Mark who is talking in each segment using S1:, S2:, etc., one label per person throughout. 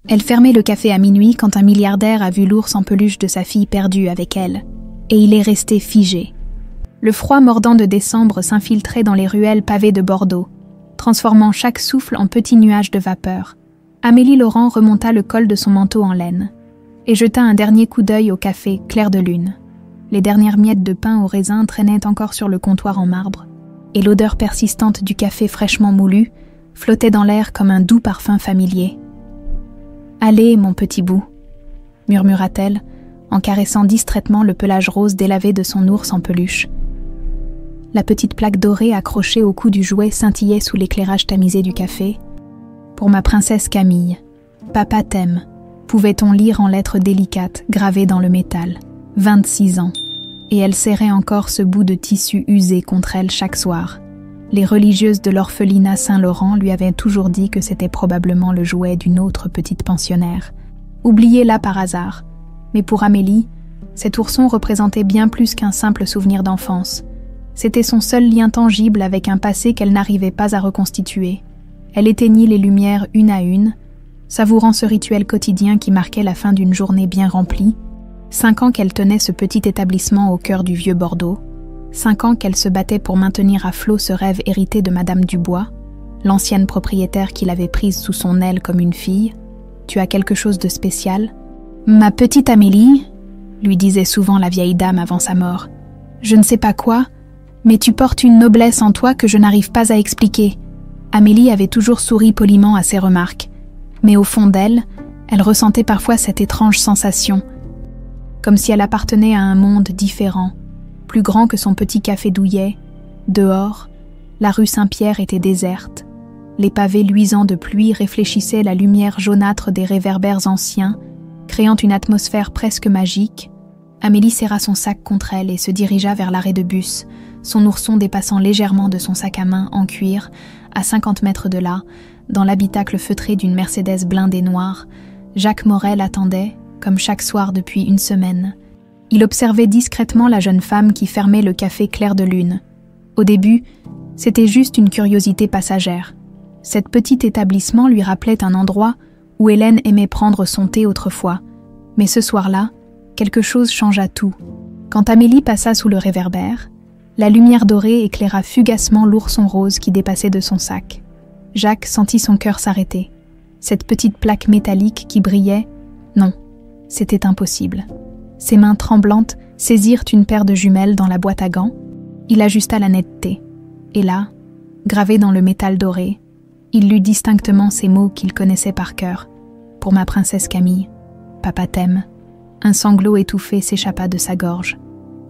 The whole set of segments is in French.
S1: Elle fermait le café à minuit quand un milliardaire a vu l'ours en peluche de sa fille perdue avec elle, et il est resté figé. Le froid mordant de décembre s'infiltrait dans les ruelles pavées de Bordeaux, transformant chaque souffle en petits nuages de vapeur. Amélie Laurent remonta le col de son manteau en laine et jeta un dernier coup d'œil au café clair de lune. Les dernières miettes de pain au raisin traînaient encore sur le comptoir en marbre, et l'odeur persistante du café fraîchement moulu flottait dans l'air comme un doux parfum familier. « Allez, mon petit bout » murmura-t-elle, en caressant distraitement le pelage rose délavé de son ours en peluche. La petite plaque dorée accrochée au cou du jouet scintillait sous l'éclairage tamisé du café. « Pour ma princesse Camille, papa t'aime », pouvait-on lire en lettres délicates gravées dans le métal. 26 ans, et elle serrait encore ce bout de tissu usé contre elle chaque soir. Les religieuses de l'orphelinat Saint-Laurent lui avaient toujours dit que c'était probablement le jouet d'une autre petite pensionnaire, oubliée là par hasard. Mais pour Amélie, cet ourson représentait bien plus qu'un simple souvenir d'enfance. C'était son seul lien tangible avec un passé qu'elle n'arrivait pas à reconstituer. Elle éteignit les lumières une à une, savourant ce rituel quotidien qui marquait la fin d'une journée bien remplie. 5 ans qu'elle tenait ce petit établissement au cœur du vieux Bordeaux. 5 ans qu'elle se battait pour maintenir à flot ce rêve hérité de Madame Dubois, l'ancienne propriétaire qui l'avait prise sous son aile comme une fille. « Tu as quelque chose de spécial ?»« Ma petite Amélie, » lui disait souvent la vieille dame avant sa mort. « Je ne sais pas quoi, mais tu portes une noblesse en toi que je n'arrive pas à expliquer. » Amélie avait toujours souri poliment à ses remarques, mais au fond d'elle, elle ressentait parfois cette étrange sensation, comme si elle appartenait à un monde différent, plus grand que son petit café douillet. Dehors, la rue Saint-Pierre était déserte. Les pavés luisants de pluie réfléchissaient la lumière jaunâtre des réverbères anciens, créant une atmosphère presque magique. Amélie serra son sac contre elle et se dirigea vers l'arrêt de bus, son ourson dépassant légèrement de son sac à main en cuir, à 50 mètres de là, dans l'habitacle feutré d'une Mercedes blindée noire. Jacques Morel attendait, comme chaque soir depuis une semaine. Il observait discrètement la jeune femme qui fermait le café clair de lune. Au début, c'était juste une curiosité passagère. Cet petit établissement lui rappelait un endroit où Hélène aimait prendre son thé autrefois. Mais ce soir-là, quelque chose changea tout. Quand Amélie passa sous le réverbère, la lumière dorée éclaira fugacement l'ourson rose qui dépassait de son sac. Jacques sentit son cœur s'arrêter. Cette petite plaque métallique qui brillait, non, c'était impossible. Ses mains tremblantes saisirent une paire de jumelles dans la boîte à gants. Il ajusta la netteté. Et là, gravé dans le métal doré, il lut distinctement ces mots qu'il connaissait par cœur. « Pour ma princesse Camille, papa t'aime ». Un sanglot étouffé s'échappa de sa gorge.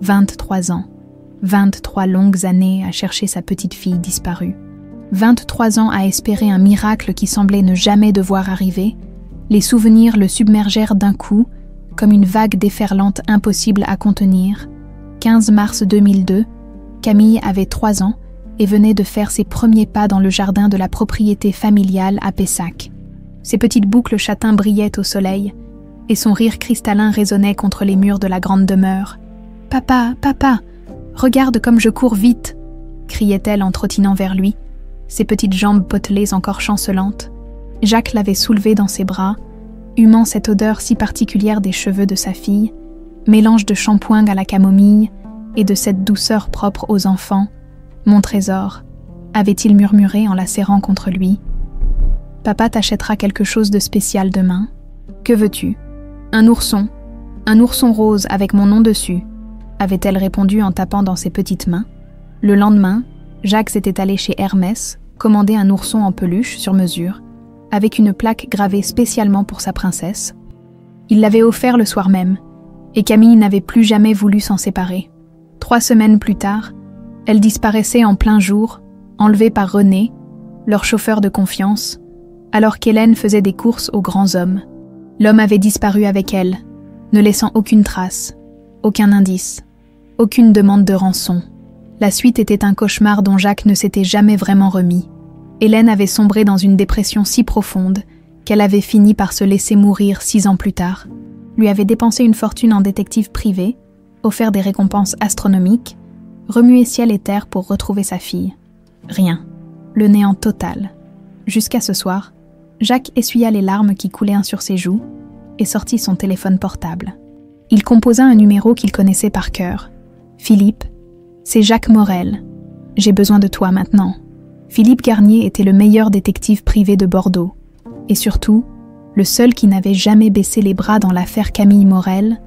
S1: 23 ans. 23 longues années à chercher sa petite fille disparue. 23 ans à espérer un miracle qui semblait ne jamais devoir arriver. Les souvenirs le submergèrent d'un coup, comme une vague déferlante impossible à contenir. 15 mars 2002, Camille avait 3 ans et venait de faire ses premiers pas dans le jardin de la propriété familiale à Pessac. Ses petites boucles châtains brillaient au soleil, et son rire cristallin résonnait contre les murs de la grande demeure. « Papa, papa, regarde comme je cours vite !» criait-elle en trottinant vers lui, ses petites jambes potelées encore chancelantes. Jacques l'avait soulevée dans ses bras, humant cette odeur si particulière des cheveux de sa fille, mélange de shampoing à la camomille et de cette douceur propre aux enfants. « Mon trésor », avait-il murmuré en la serrant contre lui. « Papa t'achètera quelque chose de spécial demain. Que veux-tu ? Un ourson rose avec mon nom dessus », avait-elle répondu en tapant dans ses petites mains. Le lendemain, Jacques s'était allé chez Hermès, commander un ourson en peluche sur mesure, avec une plaque gravée spécialement pour sa princesse. Il l'avait offert le soir même, et Camille n'avait plus jamais voulu s'en séparer. 3 semaines plus tard, elle disparaissait en plein jour, enlevée par René, leur chauffeur de confiance, alors qu'Hélène faisait des courses aux grands hommes. L'homme avait disparu avec elle, ne laissant aucune trace, aucun indice, aucune demande de rançon. La suite était un cauchemar dont Jacques ne s'était jamais vraiment remis. Hélène avait sombré dans une dépression si profonde qu'elle avait fini par se laisser mourir 6 ans plus tard. Lui avait dépensé une fortune en détective privé, offert des récompenses astronomiques, remué ciel et terre pour retrouver sa fille. Rien. Le néant total. Jusqu'à ce soir, Jacques essuya les larmes qui coulaient sur ses joues et sortit son téléphone portable. Il composa un numéro qu'il connaissait par cœur. « Philippe, c'est Jacques Morel. J'ai besoin de toi maintenant. » Philippe Garnier était le meilleur détective privé de Bordeaux, et surtout, le seul qui n'avait jamais baissé les bras dans l'affaire Camille Morel,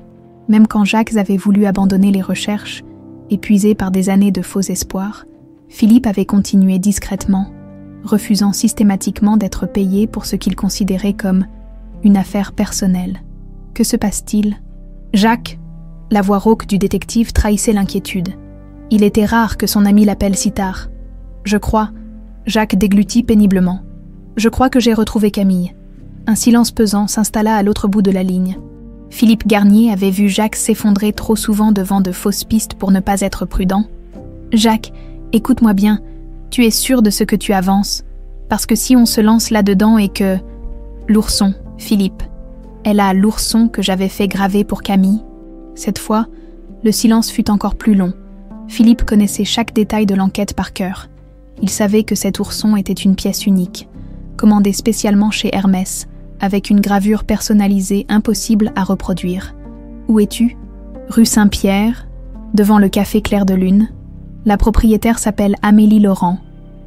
S1: même quand Jacques avait voulu abandonner les recherches, épuisé par des années de faux espoirs. Philippe avait continué discrètement, refusant systématiquement d'être payé pour ce qu'il considérait comme une affaire personnelle. Que se passe-t-il ? Jacques, la voix rauque du détective trahissait l'inquiétude. Il était rare que son ami l'appelle si tard. Je crois, Jacques déglutit péniblement. Je crois que j'ai retrouvé Camille. Un silence pesant s'installa à l'autre bout de la ligne. Philippe Garnier avait vu Jacques s'effondrer trop souvent devant de fausses pistes pour ne pas être prudent. Jacques, écoute-moi bien, tu es sûr de ce que tu avances, parce que si on se lance là-dedans et que... L'ourson, Philippe. Elle a l'ourson que j'avais fait graver pour Camille. Cette fois, le silence fut encore plus long. Philippe connaissait chaque détail de l'enquête par cœur. Il savait que cet ourson était une pièce unique, commandée spécialement chez Hermès, avec une gravure personnalisée impossible à reproduire. Où es-tu ? Rue Saint-Pierre, devant le café Clair de Lune. La propriétaire s'appelle Amélie Laurent.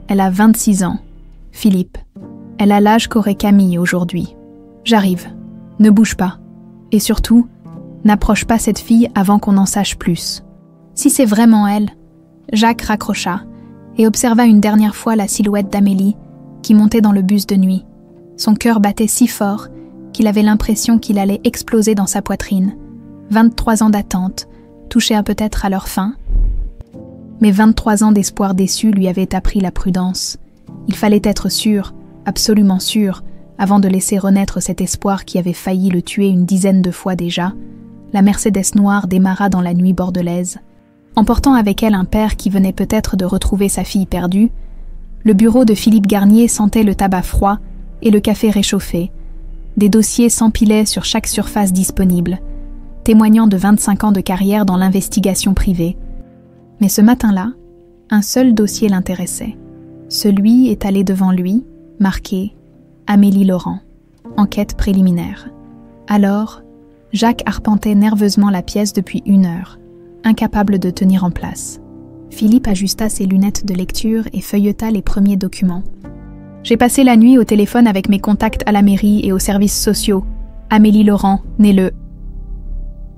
S1: Elle a 26 ans. Philippe. Elle a l'âge qu'aurait Camille aujourd'hui. J'arrive. Ne bouge pas. Et surtout, n'approche pas cette fille avant qu'on en sache plus. Si c'est vraiment elle... Jacques raccrocha et observa une dernière fois la silhouette d'Amélie qui montait dans le bus de nuit. Son cœur battait si fort qu'il avait l'impression qu'il allait exploser dans sa poitrine. 23 ans d'attente, touchés peut-être à leur fin. Mais 23 ans d'espoir déçu lui avaient appris la prudence. Il fallait être sûr, absolument sûr, avant de laisser renaître cet espoir qui avait failli le tuer une dizaine de fois déjà. La Mercedes noire démarra dans la nuit bordelaise. Emportant avec elle un père qui venait peut-être de retrouver sa fille perdue, le bureau de Philippe Garnier sentait le tabac froid et le café réchauffé. Des dossiers s'empilaient sur chaque surface disponible, témoignant de 25 ans de carrière dans l'investigation privée. Mais ce matin-là, un seul dossier l'intéressait. Celui étalé devant lui, marqué « Amélie Laurent, enquête préliminaire ». Alors, Jacques arpentait nerveusement la pièce depuis 1 heure, incapable de tenir en place. Philippe ajusta ses lunettes de lecture et feuilleta les premiers documents. « J'ai passé la nuit au téléphone avec mes contacts à la mairie et aux services sociaux. Amélie Laurent, née le... »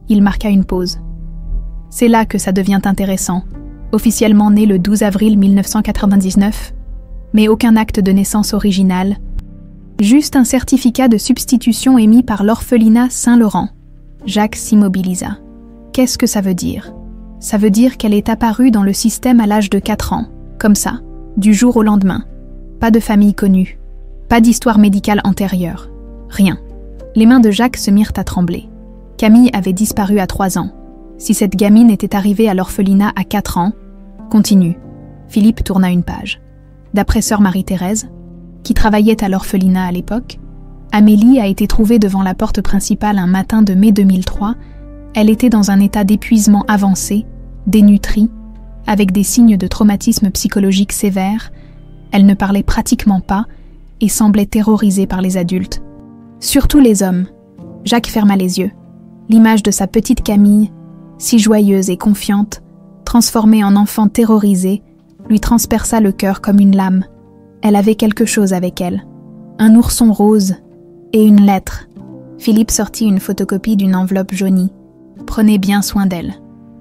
S1: Il marqua une pause. « C'est là que ça devient intéressant. Officiellement née le 12 avril 1999, mais aucun acte de naissance original. Juste un certificat de substitution émis par l'orphelinat Saint-Laurent. » Jacques s'immobilisa. « Qu'est-ce que ça veut dire ? Ça veut dire qu'elle est apparue dans le système à l'âge de 4 ans, comme ça, du jour au lendemain. Pas de famille connue, pas d'histoire médicale antérieure, rien. » Les mains de Jacques se mirent à trembler. Camille avait disparu à 3 ans. Si cette gamine était arrivée à l'orphelinat à 4 ans... Continue. Philippe tourna une page. D'après sœur Marie-Thérèse, qui travaillait à l'orphelinat à l'époque, Amélie a été trouvée devant la porte principale un matin de mai 2003. Elle était dans un état d'épuisement avancé, dénutrie, avec des signes de traumatisme psychologique sévère. Elle ne parlait pratiquement pas et semblait terrorisée par les adultes. Surtout les hommes. Jacques ferma les yeux. L'image de sa petite Camille, si joyeuse et confiante, transformée en enfant terrorisé, lui transperça le cœur comme une lame. Elle avait quelque chose avec elle. Un ourson rose et une lettre. Philippe sortit une photocopie d'une enveloppe jaunie. Prenez bien soin d'elle.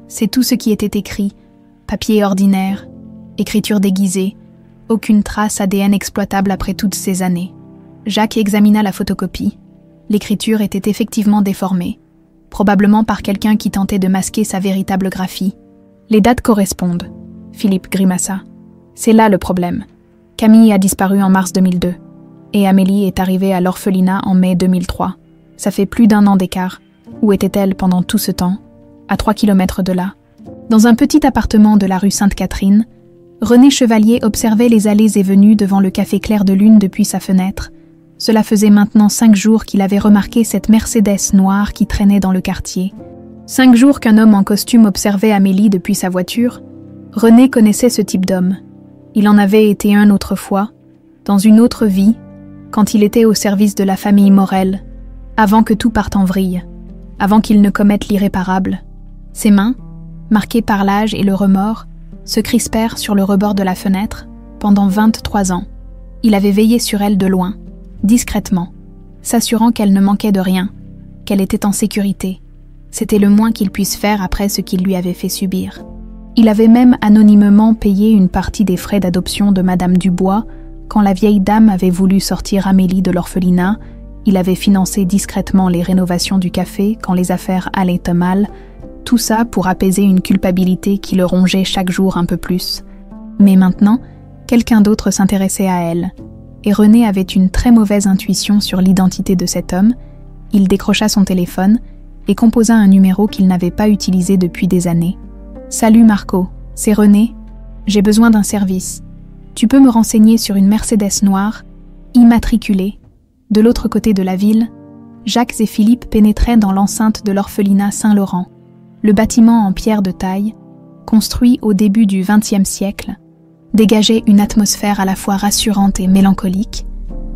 S1: C'est tout ce qui était écrit. Papier ordinaire, écriture déguisée, aucune trace ADN exploitable après toutes ces années. Jacques examina la photocopie. L'écriture était effectivement déformée, probablement par quelqu'un qui tentait de masquer sa véritable graphie. Les dates correspondent. Philippe grimaça. C'est là le problème. Camille a disparu en mars 2002 et Amélie est arrivée à l'orphelinat en mai 2003. Ça fait plus d'1 an d'écart. Où était-elle pendant tout ce temps ? À 3 kilomètres de là. Dans un petit appartement de la rue Sainte-Catherine, René Chevalier observait les allées et venues devant le café Clair de Lune depuis sa fenêtre. Cela faisait maintenant 5 jours qu'il avait remarqué cette Mercedes noire qui traînait dans le quartier. 5 jours qu'un homme en costume observait Amélie depuis sa voiture. René connaissait ce type d'homme. Il en avait été un autrefois, dans une autre vie, quand il était au service de la famille Morel, avant que tout parte en vrille, avant qu'il ne commette l'irréparable. Ses mains, marquées par l'âge et le remords, se crispèrent sur le rebord de la fenêtre pendant 23 ans. Il avait veillé sur elle de loin, discrètement, s'assurant qu'elle ne manquait de rien, qu'elle était en sécurité. C'était le moins qu'il puisse faire après ce qu'il lui avait fait subir. Il avait même anonymement payé une partie des frais d'adoption de Madame Dubois. Quand la vieille dame avait voulu sortir Amélie de l'orphelinat, il avait financé discrètement les rénovations du café quand les affaires allaient mal, tout ça pour apaiser une culpabilité qui le rongeait chaque jour un peu plus. Mais maintenant, quelqu'un d'autre s'intéressait à elle, et René avait une très mauvaise intuition sur l'identité de cet homme. Il décrocha son téléphone et composa un numéro qu'il n'avait pas utilisé depuis des années. « Salut Marco, c'est René. J'ai besoin d'un service. Tu peux me renseigner sur une Mercedes noire, immatriculée. De l'autre côté de la ville, Jacques et Philippe pénétraient dans l'enceinte de l'orphelinat Saint-Laurent. Le bâtiment en pierre de taille, construit au début du XXe siècle, dégageait une atmosphère à la fois rassurante et mélancolique.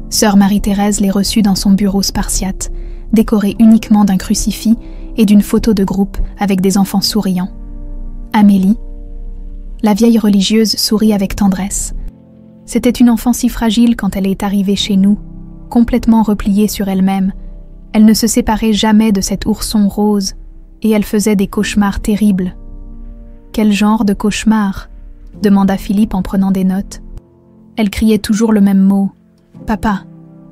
S1: Sœur Marie-Thérèse les reçut dans son bureau spartiate, décoré uniquement d'un crucifix et d'une photo de groupe avec des enfants souriants. Amélie, la vieille religieuse, sourit avec tendresse. C'était une enfant si fragile quand elle est arrivée chez nous, complètement repliée sur elle-même. Elle ne se séparait jamais de cet ourson rose, et elle faisait des cauchemars terribles. « Quel genre de cauchemar ?» demanda Philippe en prenant des notes. Elle criait toujours le même mot, « Papa »,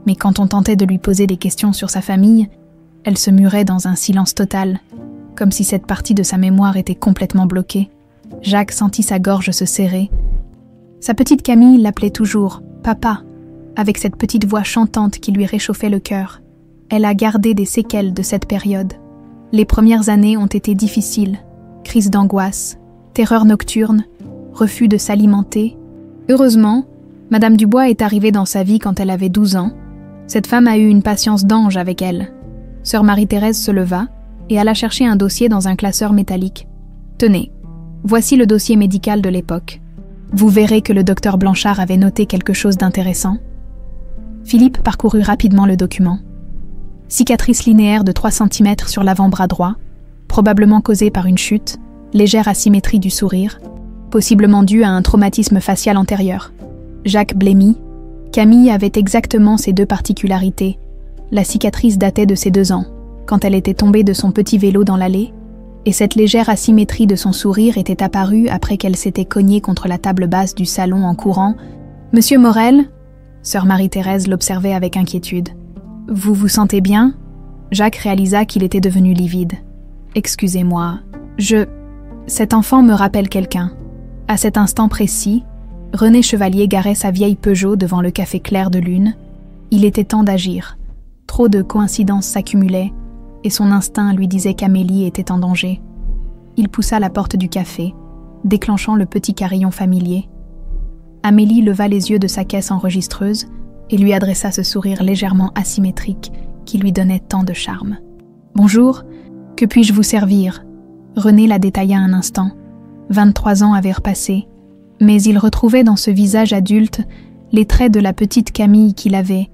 S1: mais quand on tentait de lui poser des questions sur sa famille, elle se murait dans un silence total, comme si cette partie de sa mémoire était complètement bloquée. Jacques sentit sa gorge se serrer. Sa petite Camille l'appelait toujours « Papa », avec cette petite voix chantante qui lui réchauffait le cœur. Elle a gardé des séquelles de cette période. Les premières années ont été difficiles. Crise d'angoisse, terreur nocturne, refus de s'alimenter. Heureusement, Madame Dubois est arrivée dans sa vie quand elle avait 12 ans. Cette femme a eu une patience d'ange avec elle. Sœur Marie-Thérèse se leva et alla chercher un dossier dans un classeur métallique. « Tenez, voici le dossier médical de l'époque. Vous verrez que le docteur Blanchard avait noté quelque chose d'intéressant. » Philippe parcourut rapidement le document. Cicatrice linéaire de 3 cm sur l'avant-bras droit, probablement causée par une chute, légère asymétrie du sourire, possiblement due à un traumatisme facial antérieur. Jacques blêmit. Camille avait exactement ces 2 particularités. La cicatrice datait de ses 2 ans, quand elle était tombée de son petit vélo dans l'allée, et cette légère asymétrie de son sourire était apparue après qu'elle s'était cognée contre la table basse du salon en courant. « Monsieur Morel ?» Sœur Marie-Thérèse l'observait avec inquiétude. « Vous vous sentez bien ?» Jacques réalisa qu'il était devenu livide. « Excusez-moi, Cet enfant me rappelle quelqu'un. » À cet instant précis, René Chevalier garait sa vieille Peugeot devant le café Clair de Lune. Il était temps d'agir. Trop de coïncidences s'accumulaient, et son instinct lui disait qu'Amélie était en danger. Il poussa la porte du café, déclenchant le petit carillon familier. Amélie leva les yeux de sa caisse enregistreuse et lui adressa ce sourire légèrement asymétrique qui lui donnait tant de charme. « Bonjour, que puis-je vous servir ?» René la détailla un instant. 23 ans avaient repassé, mais il retrouvait dans ce visage adulte les traits de la petite Camille qu'il avait.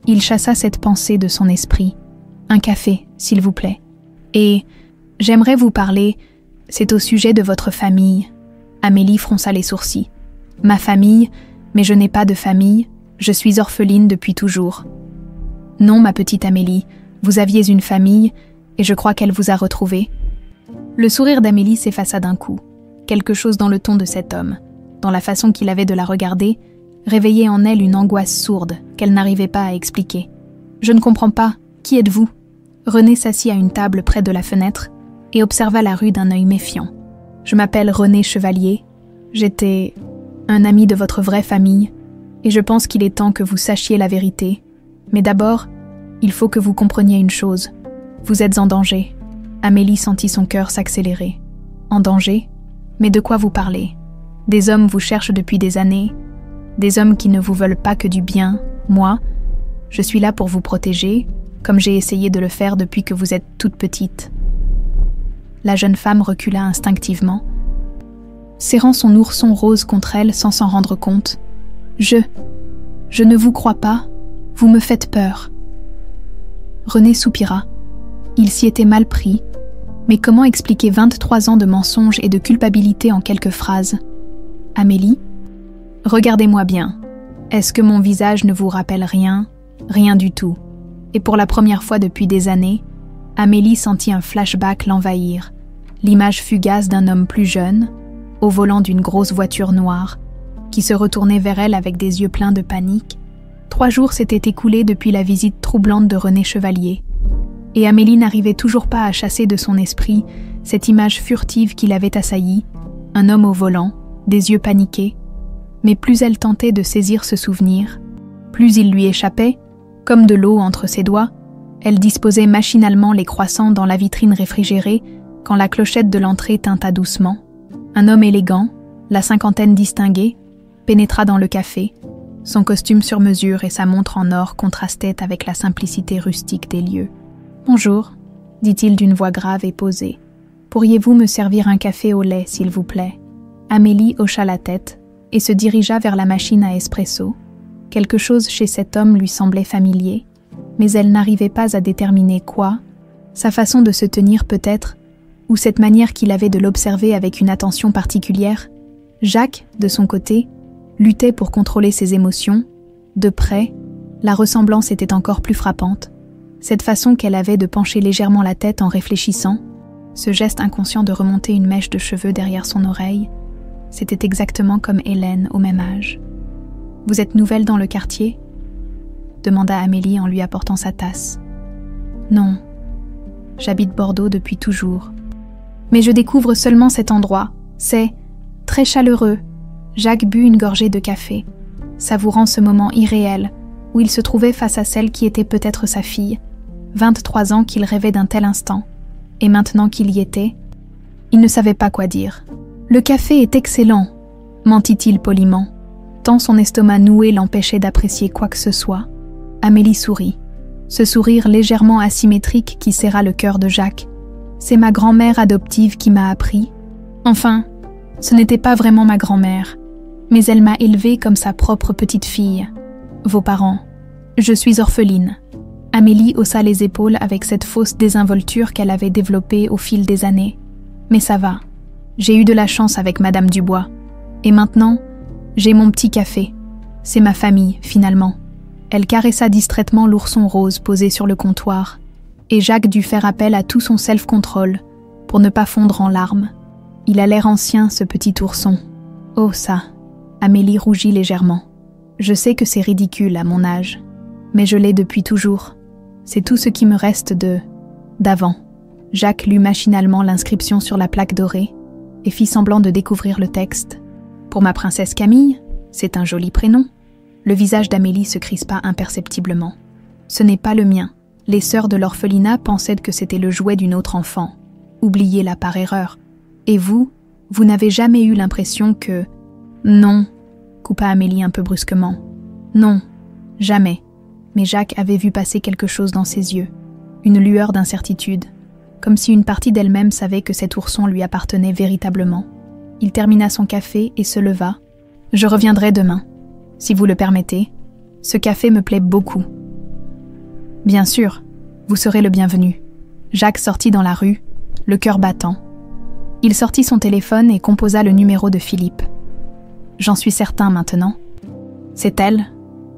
S1: Il chassa cette pensée de son esprit. « Un café, s'il vous plaît. Et j'aimerais vous parler, c'est au sujet de votre famille. » Amélie fronça les sourcils. « Ma famille, mais je n'ai pas de famille, je suis orpheline depuis toujours. » « Non, ma petite Amélie, vous aviez une famille, et je crois qu'elle vous a retrouvée. » Le sourire d'Amélie s'effaça d'un coup. Quelque chose dans le ton de cet homme, dans la façon qu'il avait de la regarder, réveillait en elle une angoisse sourde qu'elle n'arrivait pas à expliquer. « Je ne comprends pas. Qui êtes-vous » René s'assit à une table près de la fenêtre et observa la rue d'un œil méfiant. « Je m'appelle René Chevalier. J'étais un ami de votre vraie famille, et je pense qu'il est temps que vous sachiez la vérité. Mais d'abord, il faut que vous compreniez une chose. Vous êtes en danger. » Amélie sentit son cœur s'accélérer. « En danger ? Mais de quoi vous parlez ? Des hommes vous cherchent depuis des années, des hommes qui ne vous veulent pas que du bien. Moi, je suis là pour vous protéger, comme j'ai essayé de le faire depuis que vous êtes toute petite. » La jeune femme recula instinctivement, serrant son ourson rose contre elle sans s'en rendre compte. « Je ne vous crois pas. Vous me faites peur. René soupira. Il s'y était mal pris, mais comment expliquer 23 ans de mensonges et de culpabilité en quelques phrases? Amélie, regardez-moi bien. Est-ce que mon visage ne vous rappelle rien? Rien du tout. Et pour la première fois depuis des années, Amélie sentit un flashback l'envahir. L'image fugace d'un homme plus jeune, au volant d'une grosse voiture noire, qui se retournait vers elle avec des yeux pleins de panique. 3 jours s'étaient écoulés depuis la visite troublante de René Chevalier, et Amélie n'arrivait toujours pas à chasser de son esprit cette image furtive qui l'avait assaillie, un homme au volant, des yeux paniqués, mais plus elle tentait de saisir ce souvenir, plus il lui échappait, comme de l'eau entre ses doigts. Elle disposait machinalement les croissants dans la vitrine réfrigérée quand la clochette de l'entrée tinta doucement. Un homme élégant, la cinquantaine distinguée, pénétra dans le café. Son costume sur mesure et sa montre en or contrastaient avec la simplicité rustique des lieux. « Bonjour », dit-il d'une voix grave et posée. « Pourriez-vous me servir un café au lait, s'il vous plaît ?» Amélie hocha la tête et se dirigea vers la machine à espresso. Quelque chose chez cet homme lui semblait familier, mais elle n'arrivait pas à déterminer quoi. Sa façon de se tenir peut-être, ou cette manière qu'il avait de l'observer avec une attention particulière. Jacques, de son côté, luttait pour contrôler ses émotions. De près, la ressemblance était encore plus frappante. Cette façon qu'elle avait de pencher légèrement la tête en réfléchissant, ce geste inconscient de remonter une mèche de cheveux derrière son oreille, c'était exactement comme Hélène au même âge. « Vous êtes nouvelle dans le quartier ?» demanda Amélie en lui apportant sa tasse. « Non, j'habite Bordeaux depuis toujours. Mais je découvre seulement cet endroit. C'est très chaleureux. » Jacques but une gorgée de café, savourant ce moment irréel où il se trouvait face à celle qui était peut-être sa fille. 23 ans qu'il rêvait d'un tel instant, et maintenant qu'il y était, il ne savait pas quoi dire. « Le café est excellent », mentit-il poliment, tant son estomac noué l'empêchait d'apprécier quoi que ce soit. Amélie sourit, ce sourire légèrement asymétrique qui serra le cœur de Jacques. « C'est ma grand-mère adoptive qui m'a appris. Enfin, ce n'était pas vraiment ma grand-mère, mais elle m'a élevée comme sa propre petite fille. Vos parents. Je suis orpheline. » Amélie haussa les épaules avec cette fausse désinvolture qu'elle avait développée au fil des années. « Mais ça va. J'ai eu de la chance avec Madame Dubois. Et maintenant, j'ai mon petit café. C'est ma famille, finalement. » Elle caressa distraitement l'ourson rose posé sur le comptoir, et Jacques dut faire appel à tout son self-control pour ne pas fondre en larmes. Il a l'air ancien, ce petit ourson. Oh ça, Amélie rougit légèrement. Je sais que c'est ridicule à mon âge, mais je l'ai depuis toujours. C'est tout ce qui me reste d'avant. Jacques lut machinalement l'inscription sur la plaque dorée et fit semblant de découvrir le texte. Pour ma princesse Camille, c'est un joli prénom. Le visage d'Amélie se crispa imperceptiblement. Ce n'est pas le mien. Les sœurs de l'orphelinat pensaient que c'était le jouet d'une autre enfant. Oubliez-la par erreur. Et vous n'avez jamais eu l'impression que... Non, coupa Amélie un peu brusquement. Non, jamais. Mais Jacques avait vu passer quelque chose dans ses yeux, une lueur d'incertitude, comme si une partie d'elle-même savait que cet ourson lui appartenait véritablement. Il termina son café et se leva. « Je reviendrai demain, si vous le permettez. Ce café me plaît beaucoup. » « Bien sûr, vous serez le bienvenu. » Jacques sortit dans la rue, le cœur battant. Il sortit son téléphone et composa le numéro de Philippe. « J'en suis certain maintenant. »« C'est elle.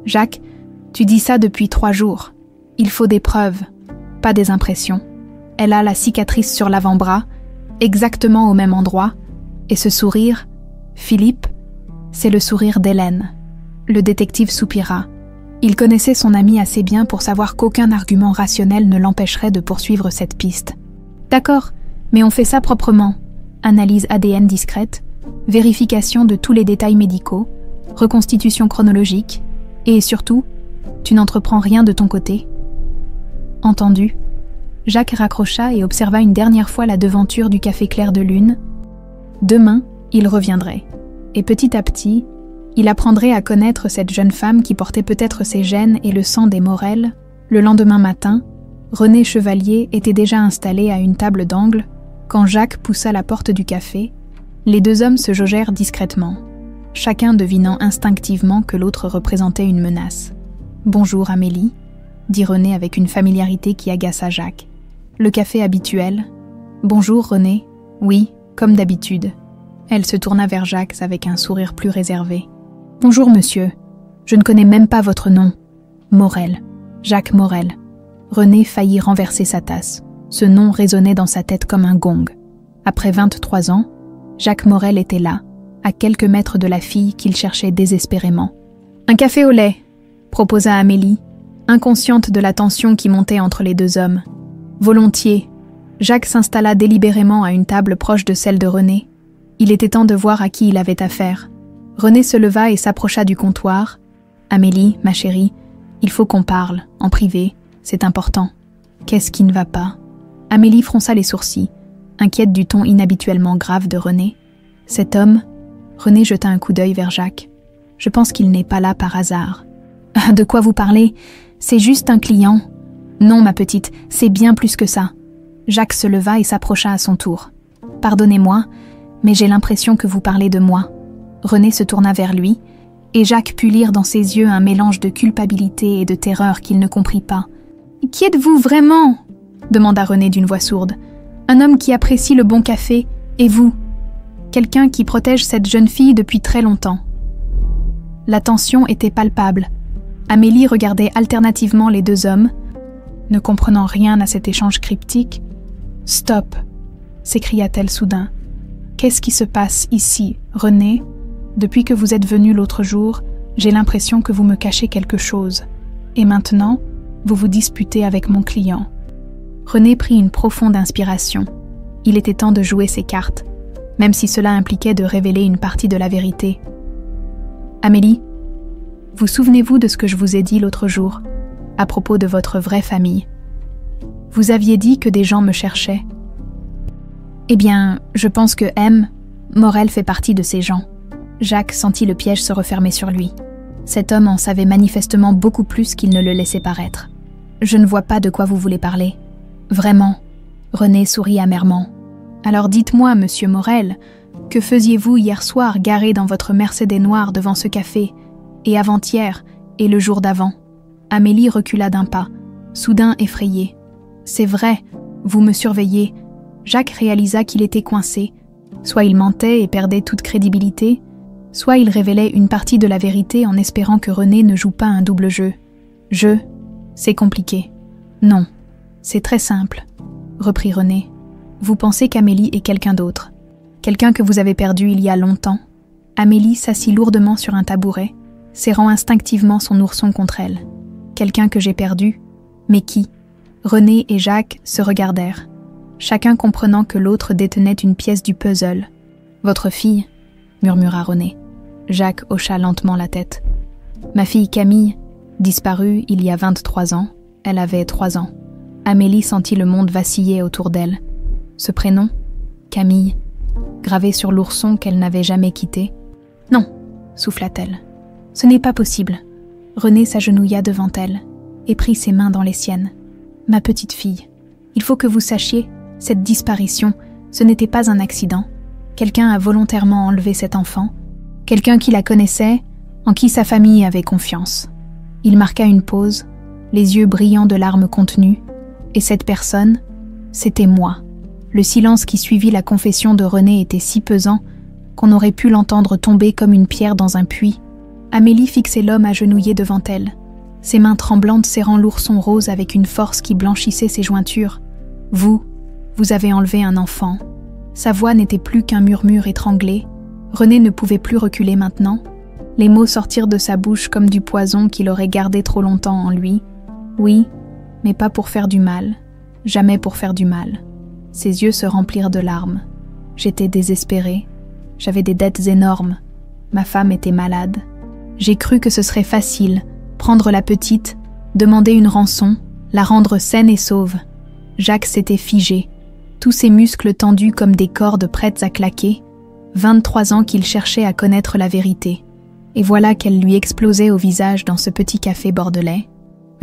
S1: Jacques, tu dis ça depuis 3 jours. Il faut des preuves, pas des impressions. Elle a la cicatrice sur l'avant-bras, exactement au même endroit, et ce sourire, Philippe, c'est le sourire d'Hélène. » Le détective soupira. Il connaissait son ami assez bien pour savoir qu'aucun argument rationnel ne l'empêcherait de poursuivre cette piste. « D'accord, mais on fait ça proprement. Analyse ADN discrète, vérification de tous les détails médicaux, reconstitution chronologique, et surtout, tu n'entreprends rien de ton côté. » Entendu. Jacques raccrocha et observa une dernière fois la devanture du café clair de lune. Demain, il reviendrait. Et petit à petit, il apprendrait à connaître cette jeune femme qui portait peut-être ses gènes et le sang des Morel. Le lendemain matin, René Chevalier était déjà installé à une table d'angle. Quand Jacques poussa la porte du café, les 2 hommes se jaugèrent discrètement, chacun devinant instinctivement que l'autre représentait une menace. Bonjour Amélie, dit René avec une familiarité qui agaça Jacques. Le café habituel. Bonjour René. Oui, comme d'habitude. Elle se tourna vers Jacques avec un sourire plus réservé. Bonjour monsieur. Je ne connais même pas votre nom. Morel. Jacques Morel. René faillit renverser sa tasse. Ce nom résonnait dans sa tête comme un gong. Après 23 ans, Jacques Morel était là, à quelques mètres de la fille qu'il cherchait désespérément. « Un café au lait !» proposa Amélie, inconsciente de la tension qui montait entre les deux hommes. « Volontiers !» Jacques s'installa délibérément à une table proche de celle de René. Il était temps de voir à qui il avait affaire. René se leva et s'approcha du comptoir. « Amélie, ma chérie, il faut qu'on parle, en privé, c'est important. Qu'est-ce qui ne va pas ?» Amélie fronça les sourcils, inquiète du ton inhabituellement grave de René. « Cet homme ?» René jeta un coup d'œil vers Jacques. « Je pense qu'il n'est pas là par hasard. »« De quoi vous parlez? C'est juste un client. »« Non, ma petite, c'est bien plus que ça. » Jacques se leva et s'approcha à son tour. « Pardonnez-moi, mais j'ai l'impression que vous parlez de moi. » René se tourna vers lui, et Jacques put lire dans ses yeux un mélange de culpabilité et de terreur qu'il ne comprit pas. « Qui êtes-vous vraiment ?» demanda René d'une voix sourde. « Un homme qui apprécie le bon café, et vous ? Quelqu'un qui protège cette jeune fille depuis très longtemps. » La tension était palpable. Amélie regardait alternativement les deux hommes, ne comprenant rien à cet échange cryptique. « Stop !» s'écria-t-elle soudain. « Qu'est-ce qui se passe ici, René ? Depuis que vous êtes venu l'autre jour, j'ai l'impression que vous me cachez quelque chose. Et maintenant, vous vous disputez avec mon client. » René prit une profonde inspiration. Il était temps de jouer ses cartes, même si cela impliquait de révéler une partie de la vérité. « Amélie, vous souvenez-vous de ce que je vous ai dit l'autre jour, à propos de votre vraie famille ? Vous aviez dit que des gens me cherchaient. Eh bien, je pense que Morel fait partie de ces gens. » Jacques sentit le piège se refermer sur lui. Cet homme en savait manifestement beaucoup plus qu'il ne le laissait paraître. « Je ne vois pas de quoi vous voulez parler. » « Vraiment ?» René sourit amèrement. « Alors dites-moi, monsieur Morel, que faisiez-vous hier soir garé dans votre Mercedes noire devant ce café, et avant-hier, et le jour d'avant ?» Amélie recula d'un pas, soudain effrayée. « C'est vrai, vous me surveillez. » Jacques réalisa qu'il était coincé. Soit il mentait et perdait toute crédibilité, soit il révélait une partie de la vérité en espérant que René ne joue pas un double jeu. « C'est compliqué. »« Non. C'est très simple, » reprit René. « Vous pensez qu'Amélie est quelqu'un d'autre, quelqu'un que vous avez perdu il y a longtemps. » Amélie s'assit lourdement sur un tabouret, serrant instinctivement son ourson contre elle. « Quelqu'un que j'ai perdu? Mais qui ?» René et Jacques se regardèrent, chacun comprenant que l'autre détenait une pièce du puzzle. « Votre fille ?» murmura René. Jacques hocha lentement la tête. « Ma fille Camille, disparue il y a 23 ans, elle avait 3 ans. » Amélie sentit le monde vaciller autour d'elle. Ce prénom, Camille, gravé sur l'ourson qu'elle n'avait jamais quitté. « Non !» souffla-t-elle. « Ce n'est pas possible. » René s'agenouilla devant elle et prit ses mains dans les siennes. « Ma petite fille, il faut que vous sachiez, cette disparition, ce n'était pas un accident. Quelqu'un a volontairement enlevé cet enfant, quelqu'un qui la connaissait, en qui sa famille avait confiance. » Il marqua une pause, les yeux brillants de larmes contenues. Et cette personne, c'était moi. Le silence qui suivit la confession de René était si pesant qu'on aurait pu l'entendre tomber comme une pierre dans un puits. Amélie fixait l'homme agenouillé devant elle, ses mains tremblantes serrant l'ourson rose avec une force qui blanchissait ses jointures. « Vous avez enlevé un enfant. » Sa voix n'était plus qu'un murmure étranglé. René ne pouvait plus reculer maintenant. Les mots sortirent de sa bouche comme du poison qu'il aurait gardé trop longtemps en lui. Oui, mais pas pour faire du mal, jamais pour faire du mal. Ses yeux se remplirent de larmes. J'étais désespérée, j'avais des dettes énormes, ma femme était malade. J'ai cru que ce serait facile, prendre la petite, demander une rançon, la rendre saine et sauve. Jacques s'était figé, tous ses muscles tendus comme des cordes prêtes à claquer, 23 ans qu'il cherchait à connaître la vérité. Et voilà qu'elle lui explosait au visage dans ce petit café bordelais.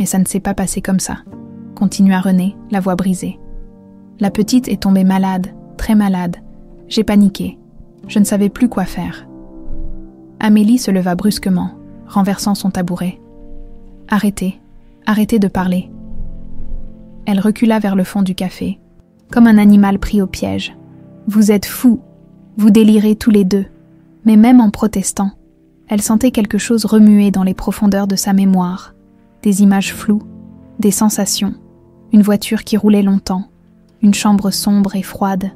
S1: Mais ça ne s'est pas passé comme ça, continua René, la voix brisée. La petite est tombée malade, très malade. J'ai paniqué. Je ne savais plus quoi faire. Amélie se leva brusquement, renversant son tabouret. Arrêtez, arrêtez de parler. » Elle recula vers le fond du café, comme un animal pris au piège. « Vous êtes fous, vous délirez tous les deux. » Mais même en protestant, elle sentait quelque chose remuer dans les profondeurs de sa mémoire. Des images floues, des sensations, une voiture qui roulait longtemps, une chambre sombre et froide,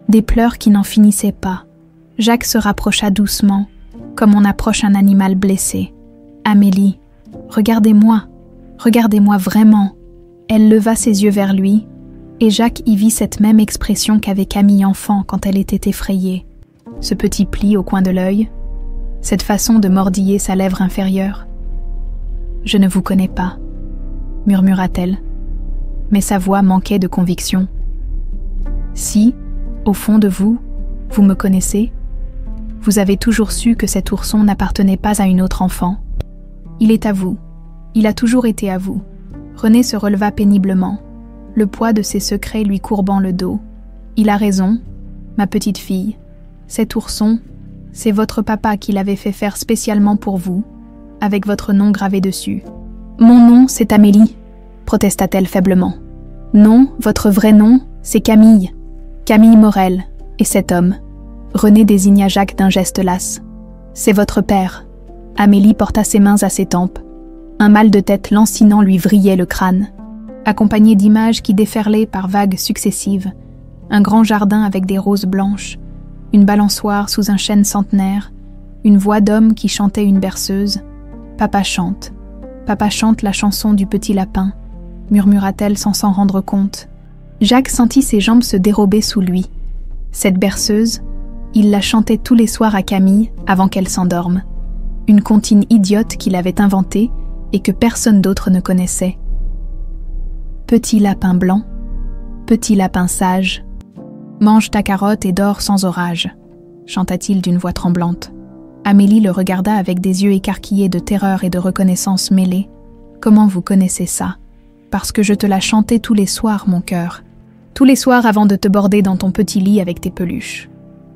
S1: des pleurs qui n'en finissaient pas. Jacques se rapprocha doucement, comme on approche un animal blessé. « Amélie, regardez-moi vraiment. » Elle leva ses yeux vers lui, et Jacques y vit cette même expression qu'avait Camille enfant quand elle était effrayée. Ce petit pli au coin de l'œil, cette façon de mordiller sa lèvre inférieure. « Je ne vous connais pas, » murmura-t-elle, mais sa voix manquait de conviction. « Si, au fond de vous, vous me connaissez, vous avez toujours su que cet ourson n'appartenait pas à une autre enfant. Il est à vous, il a toujours été à vous. » René se releva péniblement, le poids de ses secrets lui courbant le dos. « Il a raison, ma petite fille. Cet ourson, c'est votre papa qui l'avait fait faire spécialement pour vous, avec votre nom gravé dessus. »« Mon nom, c'est Amélie, » protesta-t-elle faiblement. « Non, votre vrai nom, c'est Camille. Camille Morel, et cet homme. » René désigna Jacques d'un geste las. « C'est votre père. » Amélie porta ses mains à ses tempes. Un mal de tête lancinant lui vrillait le crâne, accompagné d'images qui déferlaient par vagues successives. Un grand jardin avec des roses blanches, une balançoire sous un chêne centenaire, une voix d'homme qui chantait une berceuse. « Papa chante la chanson du petit lapin », murmura-t-elle sans s'en rendre compte. Jacques sentit ses jambes se dérober sous lui. Cette berceuse, il la chantait tous les soirs à Camille avant qu'elle s'endorme. Une comptine idiote qu'il avait inventée et que personne d'autre ne connaissait. « Petit lapin blanc, petit lapin sage, mange ta carotte et dors sans orage », chanta-t-il d'une voix tremblante. Amélie le regarda avec des yeux écarquillés de terreur et de reconnaissance mêlée. « Comment vous connaissez ça ? » ?»« Parce que je te la chantais tous les soirs, mon cœur. Tous les soirs avant de te border dans ton petit lit avec tes peluches. »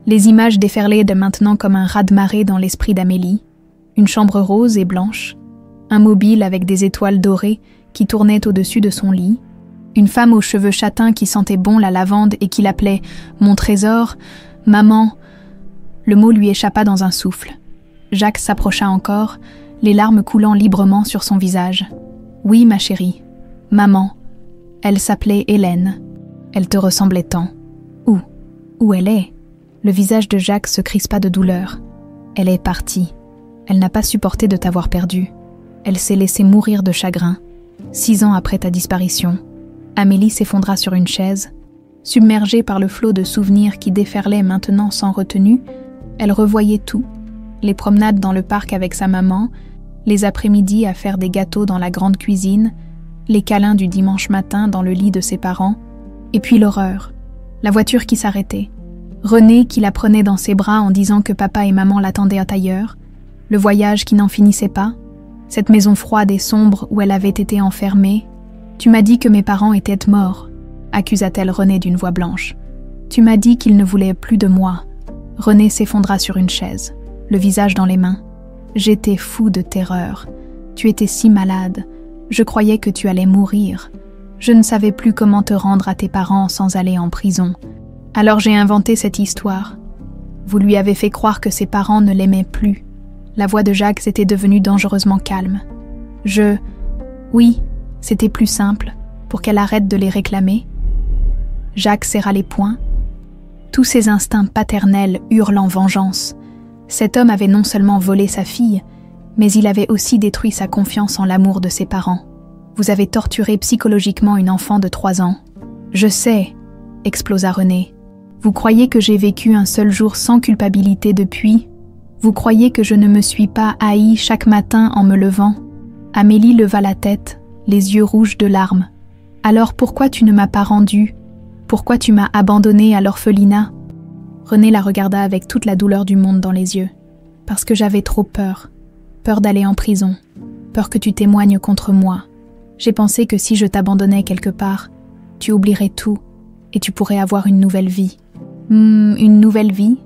S1: Les images déferlaient de maintenant comme un raz-de-marée dans l'esprit d'Amélie. Une chambre rose et blanche, un mobile avec des étoiles dorées qui tournaient au-dessus de son lit, une femme aux cheveux châtains qui sentait bon la lavande et qui l'appelait « mon trésor »,« maman ». Le mot lui échappa dans un souffle. Jacques s'approcha encore, les larmes coulant librement sur son visage. « Oui, ma chérie, maman. Elle s'appelait Hélène. Elle te ressemblait tant. »« Où elle est ?» Le visage de Jacques se crispa de douleur. « Elle est partie. Elle n'a pas supporté de t'avoir perdu. Elle s'est laissée mourir de chagrin. 6 ans après ta disparition. » Amélie s'effondra sur une chaise. Submergée par le flot de souvenirs qui déferlaient maintenant sans retenue, elle revoyait tout. Les promenades dans le parc avec sa maman, les après-midi à faire des gâteaux dans la grande cuisine, les câlins du dimanche matin dans le lit de ses parents, et puis l'horreur, la voiture qui s'arrêtait, René qui la prenait dans ses bras en disant que papa et maman l'attendaient ailleurs, le voyage qui n'en finissait pas, cette maison froide et sombre où elle avait été enfermée. « Tu m'as dit que mes parents étaient morts », accusa-t-elle René d'une voix blanche. « Tu m'as dit qu'ils ne voulaient plus de moi. » René s'effondra sur une chaise, le visage dans les mains. « J'étais fou de terreur. Tu étais si malade. Je croyais que tu allais mourir. Je ne savais plus comment te rendre à tes parents sans aller en prison. Alors j'ai inventé cette histoire. Vous lui avez fait croire que ses parents ne l'aimaient plus. » La voix de Jacques s'était devenue dangereusement calme. « Oui, c'était plus simple, pour qu'elle arrête de les réclamer. » Jacques serra les poings. Tous ses instincts paternels hurlant vengeance. Cet homme avait non seulement volé sa fille, mais il avait aussi détruit sa confiance en l'amour de ses parents. « Vous avez torturé psychologiquement une enfant de 3 ans. »« Je sais, » explosa René. « Vous croyez que j'ai vécu un seul jour sans culpabilité depuis ? Vous croyez que je ne me suis pas haï chaque matin en me levant ?» Amélie leva la tête, les yeux rouges de larmes. « Alors pourquoi tu ne m'as pas rendue ? Pourquoi tu m'as abandonnée à l'orphelinat ?» René la regarda avec toute la douleur du monde dans les yeux. « Parce que j'avais trop peur. Peur d'aller en prison. Peur que tu témoignes contre moi. J'ai pensé que si je t'abandonnais quelque part, tu oublierais tout et tu pourrais avoir une nouvelle vie. » Une nouvelle vie ?»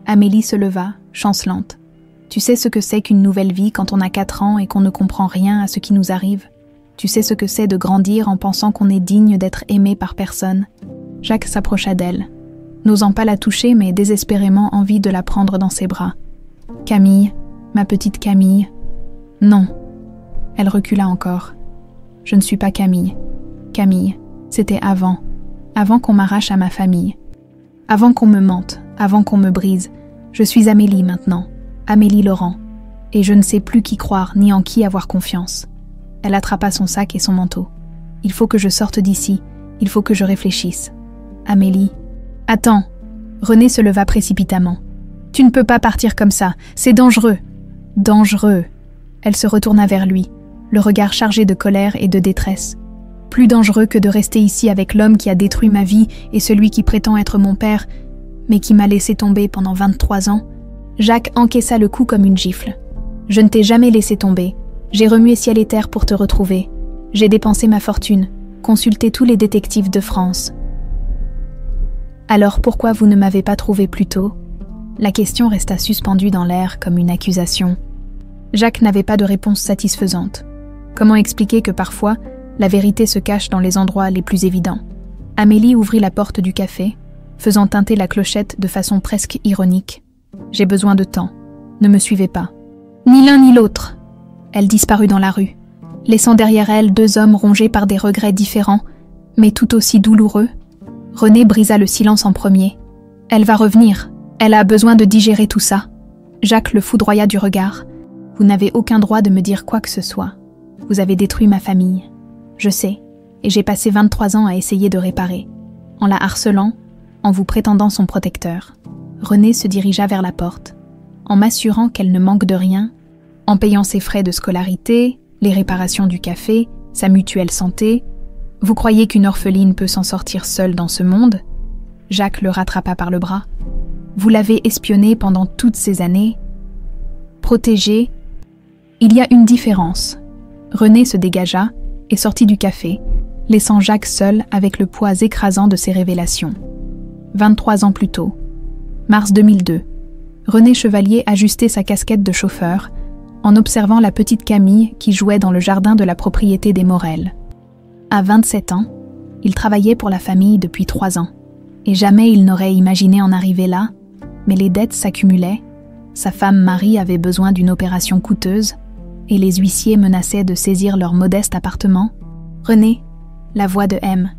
S1: Amélie se leva, chancelante. « Tu sais ce que c'est qu'une nouvelle vie quand on a 4 ans et qu'on ne comprend rien à ce qui nous arrive. Tu sais ce que c'est de grandir en pensant qu'on est digne d'être aimé par personne. Jacques s'approcha d'elle, n'osant pas la toucher mais désespérément envie de la prendre dans ses bras. « Camille, ma petite Camille. »« Non. » Elle recula encore. « Je ne suis pas Camille. Camille, c'était avant qu'on m'arrache à ma famille. Avant qu'on me mente, avant qu'on me brise. Je suis Amélie maintenant, Amélie Laurent. Et je ne sais plus qui croire ni en qui avoir confiance. » Elle attrapa son sac et son manteau. « Il faut que je sorte d'ici, il faut que je réfléchisse. » « Amélie. »« Attends !» René se leva précipitamment. « Tu ne peux pas partir comme ça, c'est dangereux. »« Dangereux !» Elle se retourna vers lui, le regard chargé de colère et de détresse. « Plus dangereux que de rester ici avec l'homme qui a détruit ma vie et celui qui prétend être mon père, mais qui m'a laissé tomber pendant 23 ans. » Jacques encaissa le coup comme une gifle. « Je ne t'ai jamais laissé tomber. J'ai remué ciel et terre pour te retrouver. J'ai dépensé ma fortune, consulté tous les détectives de France. Alors pourquoi vous ne m'avez pas trouvé plus tôt ?» La question resta suspendue dans l'air comme une accusation. Jacques n'avait pas de réponse satisfaisante. Comment expliquer que parfois, la vérité se cache dans les endroits les plus évidents? Amélie ouvrit la porte du café, faisant tinter la clochette de façon presque ironique. « J'ai besoin de temps. Ne me suivez pas. »« Ni l'un ni l'autre !» Elle disparut dans la rue, laissant derrière elle 2 hommes rongés par des regrets différents, mais tout aussi douloureux. René brisa le silence en premier. « Elle va revenir. Elle a besoin de digérer tout ça. » Jacques le foudroya du regard. « Vous n'avez aucun droit de me dire quoi que ce soit. Vous avez détruit ma famille. Je sais, et j'ai passé 23 ans à essayer de réparer. En la harcelant, en vous prétendant son protecteur. » René se dirigea vers la porte. En m'assurant qu'elle ne manque de rien, en payant ses frais de scolarité, les réparations du café, sa mutuelle santé. Vous croyez qu'une orpheline peut s'en sortir seule dans ce monde? Jacques le rattrapa par le bras. Vous l'avez espionnée pendant toutes ces années. Protégée. Il y a une différence. René se dégagea et sortit du café, laissant Jacques seul avec le poids écrasant de ses révélations. 23 ans plus tôt. Mars 2002. René Chevalier ajustait sa casquette de chauffeur en observant la petite Camille qui jouait dans le jardin de la propriété des Morel. À 27 ans, il travaillait pour la famille depuis 3 ans. Et jamais il n'aurait imaginé en arriver là, mais les dettes s'accumulaient, sa femme Marie avait besoin d'une opération coûteuse, et les huissiers menaçaient de saisir leur modeste appartement. René, la voix de M.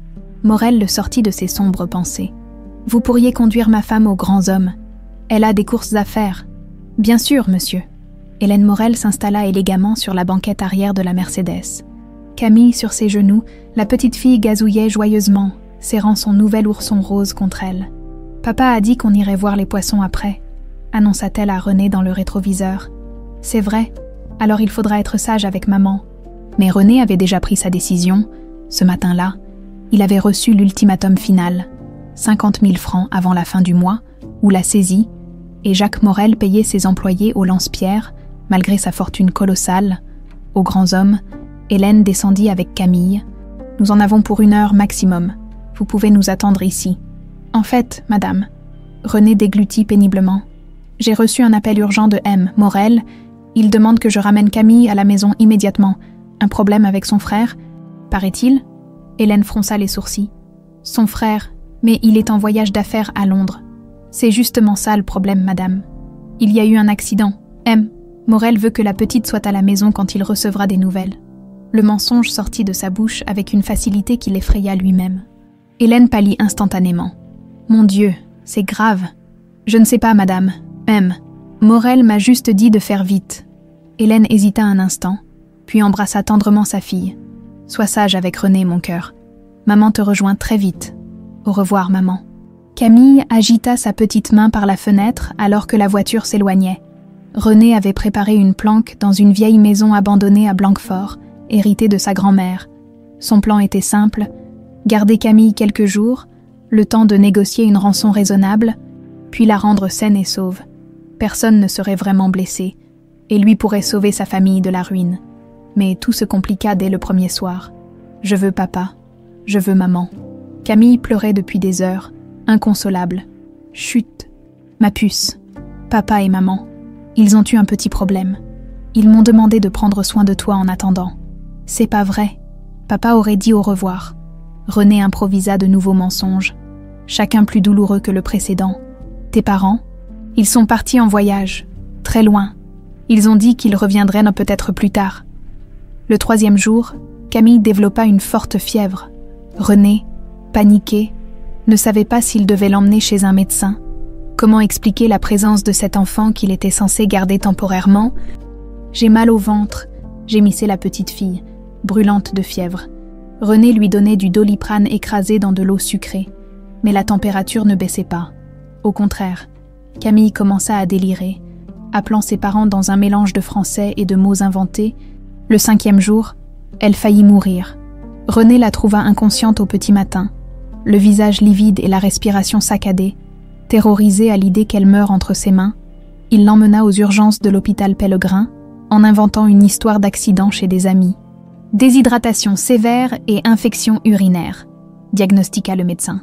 S1: Morel le sortit de ses sombres pensées. « Vous pourriez conduire ma femme aux grands hommes. Elle a des courses à faire. »« Bien sûr, monsieur. » Hélène Morel s'installa élégamment sur la banquette arrière de la Mercedes. Camille sur ses genoux, la petite fille gazouillait joyeusement, serrant son nouvel ourson rose contre elle. « Papa a dit qu'on irait voir les poissons après », annonça-t-elle à René dans le rétroviseur. « C'est vrai, alors il faudra être sage avec maman. » Mais René avait déjà pris sa décision. Ce matin-là, il avait reçu l'ultimatum final, 50 000 francs avant la fin du mois, ou la saisie, et Jacques Morel payait ses employés au lance-pierre, malgré sa fortune colossale. Aux grands hommes, Hélène descendit avec Camille. « Nous en avons pour 1 heure maximum. Vous pouvez nous attendre ici. »« En fait, madame. » René déglutit péniblement. « J'ai reçu un appel urgent de M. Morel. Il demande que je ramène Camille à la maison immédiatement. Un problème avec son frère, paraît-il ?» Hélène fronça les sourcils. « Son frère, mais il est en voyage d'affaires à Londres. C'est justement ça le problème, madame. Il y a eu un accident. M. Morel veut que la petite soit à la maison quand il recevra des nouvelles. » Le mensonge sortit de sa bouche avec une facilité qui l'effraya lui-même. Hélène pâlit instantanément. « Mon Dieu, c'est grave. »« Je ne sais pas, madame. M. Morel m'a juste dit de faire vite. » Hélène hésita un instant, puis embrassa tendrement sa fille. « Sois sage avec René, mon cœur. Maman te rejoint très vite. Au revoir, maman. » Camille agita sa petite main par la fenêtre alors que la voiture s'éloignait. René avait préparé une planque dans une vieille maison abandonnée à Blanquefort, héritée de sa grand-mère. Son plan était simple, garder Camille quelques jours, le temps de négocier une rançon raisonnable, puis la rendre saine et sauve. Personne ne serait vraiment blessé, et lui pourrait sauver sa famille de la ruine. Mais tout se compliqua dès le premier soir. « Je veux papa, je veux maman. » Camille pleurait depuis des heures, inconsolable. « Chut, ma puce, papa et maman. » Ils ont eu un petit problème. Ils m'ont demandé de prendre soin de toi en attendant. C'est pas vrai. Papa aurait dit au revoir. René improvisa de nouveaux mensonges, chacun plus douloureux que le précédent. Tes parents? Ils sont partis en voyage, très loin. Ils ont dit qu'ils reviendraient peut-être plus tard. Le 3e jour, Camille développa une forte fièvre. René, paniqué, ne savait pas s'il devait l'emmener chez un médecin. Comment expliquer la présence de cet enfant qu'il était censé garder temporairement? J'ai mal au ventre, gémissait la petite fille, brûlante de fièvre. René lui donnait du Doliprane écrasé dans de l'eau sucrée, mais la température ne baissait pas. Au contraire, Camille commença à délirer, appelant ses parents dans un mélange de français et de mots inventés. Le 5e jour, elle faillit mourir. René la trouva inconsciente au petit matin, le visage livide et la respiration saccadée. Terrorisé à l'idée qu'elle meure entre ses mains, il l'emmena aux urgences de l'hôpital Pellegrin en inventant une histoire d'accident chez des amis. Déshydratation sévère et infection urinaire, diagnostiqua le médecin.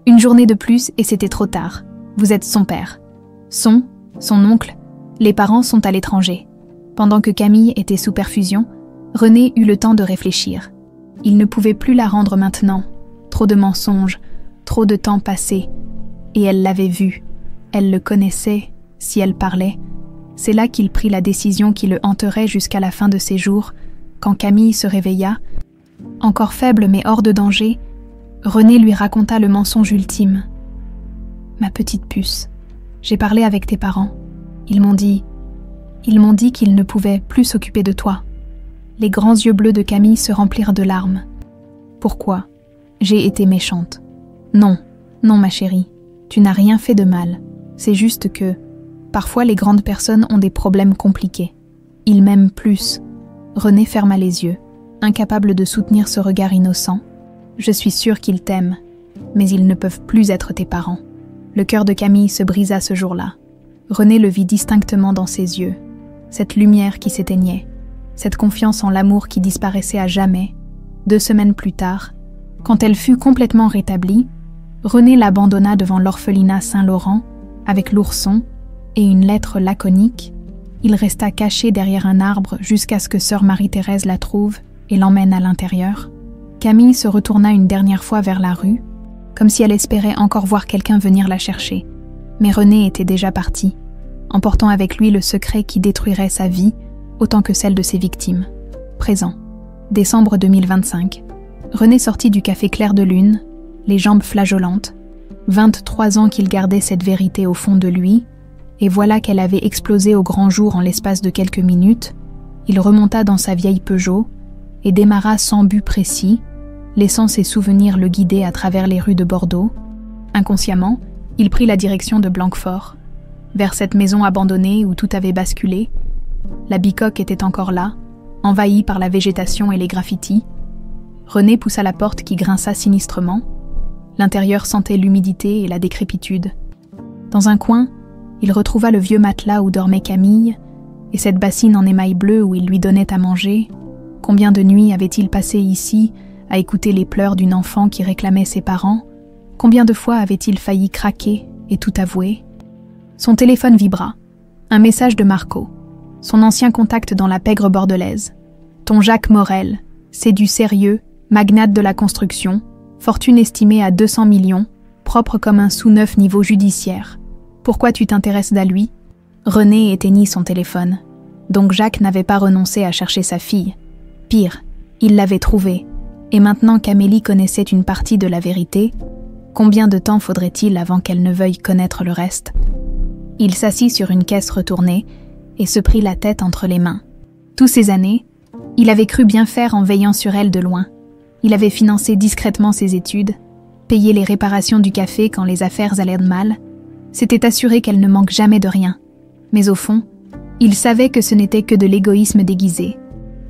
S1: Une journée de plus et c'était trop tard. Vous êtes son père. Son oncle, les parents sont à l'étranger. Pendant que Camille était sous perfusion, René eut le temps de réfléchir. Il ne pouvait plus la rendre maintenant. Trop de mensonges, trop de temps passé. Et elle l'avait vu. Elle le connaissait, si elle parlait. C'est là qu'il prit la décision qui le hanterait jusqu'à la fin de ses jours. Quand Camille se réveilla, encore faible mais hors de danger, René lui raconta le mensonge ultime. « Ma petite puce, j'ai parlé avec tes parents. Ils m'ont dit qu'ils ne pouvaient plus s'occuper de toi. » Les grands yeux bleus de Camille se remplirent de larmes. « Pourquoi? J'ai été méchante. »« Non, ma chérie, tu n'as rien fait de mal. C'est juste que, parfois les grandes personnes ont des problèmes compliqués. Ils m'aiment plus. » René ferma les yeux, incapable de soutenir ce regard innocent. « Je suis sûre qu'ils t'aiment, mais ils ne peuvent plus être tes parents. » Le cœur de Camille se brisa ce jour-là. René le vit distinctement dans ses yeux, cette lumière qui s'éteignait, cette confiance en l'amour qui disparaissait à jamais. 2 semaines plus tard, quand elle fut complètement rétablie, René l'abandonna devant l'orphelinat Saint-Laurent avec l'ourson et une lettre laconique. Il resta caché derrière un arbre jusqu'à ce que sœur Marie-Thérèse la trouve et l'emmène à l'intérieur. Camille se retourna une dernière fois vers la rue, comme si elle espérait encore voir quelqu'un venir la chercher. Mais René était déjà parti, emportant avec lui le secret qui détruirait sa vie autant que celle de ses victimes. Présent. Décembre 2025. René sortit du café Clair de Lune, les jambes flageolantes. 23 ans qu'il gardait cette vérité au fond de lui, et voilà qu'elle avait explosé au grand jour en l'espace de quelques minutes. Il remonta dans sa vieille Peugeot et démarra sans but précis, laissant ses souvenirs le guider à travers les rues de Bordeaux. Inconsciemment, il prit la direction de Blanquefort, vers cette maison abandonnée où tout avait basculé. La bicoque était encore là, envahie par la végétation et les graffitis. René poussa la porte qui grinça sinistrement. L'intérieur sentait l'humidité et la décrépitude. Dans un coin, il retrouva le vieux matelas où dormait Camille et cette bassine en émail bleu où il lui donnait à manger. Combien de nuits avait-il passé ici à écouter les pleurs d'une enfant qui réclamait ses parents? Combien de fois avait-il failli craquer et tout avouer? Son téléphone vibra. Un message de Marco, son ancien contact dans la pègre bordelaise. « Ton Jacques Morel, c'est du sérieux, magnate de la construction, fortune estimée à 200 millions, propre comme un sous-neuf niveau judiciaire. Pourquoi tu t'intéresses à lui ?» René éteignit son téléphone. Donc Jacques n'avait pas renoncé à chercher sa fille. Pire, il l'avait trouvée. Et maintenant qu'Amélie connaissait une partie de la vérité, combien de temps faudrait-il avant qu'elle ne veuille connaître le reste? Il s'assit sur une caisse retournée et se prit la tête entre les mains. Toutes ces années, il avait cru bien faire en veillant sur elle de loin. Il avait financé discrètement ses études, payé les réparations du café quand les affaires allaient mal, s'était assuré qu'elle ne manque jamais de rien. Mais au fond, il savait que ce n'était que de l'égoïsme déguisé.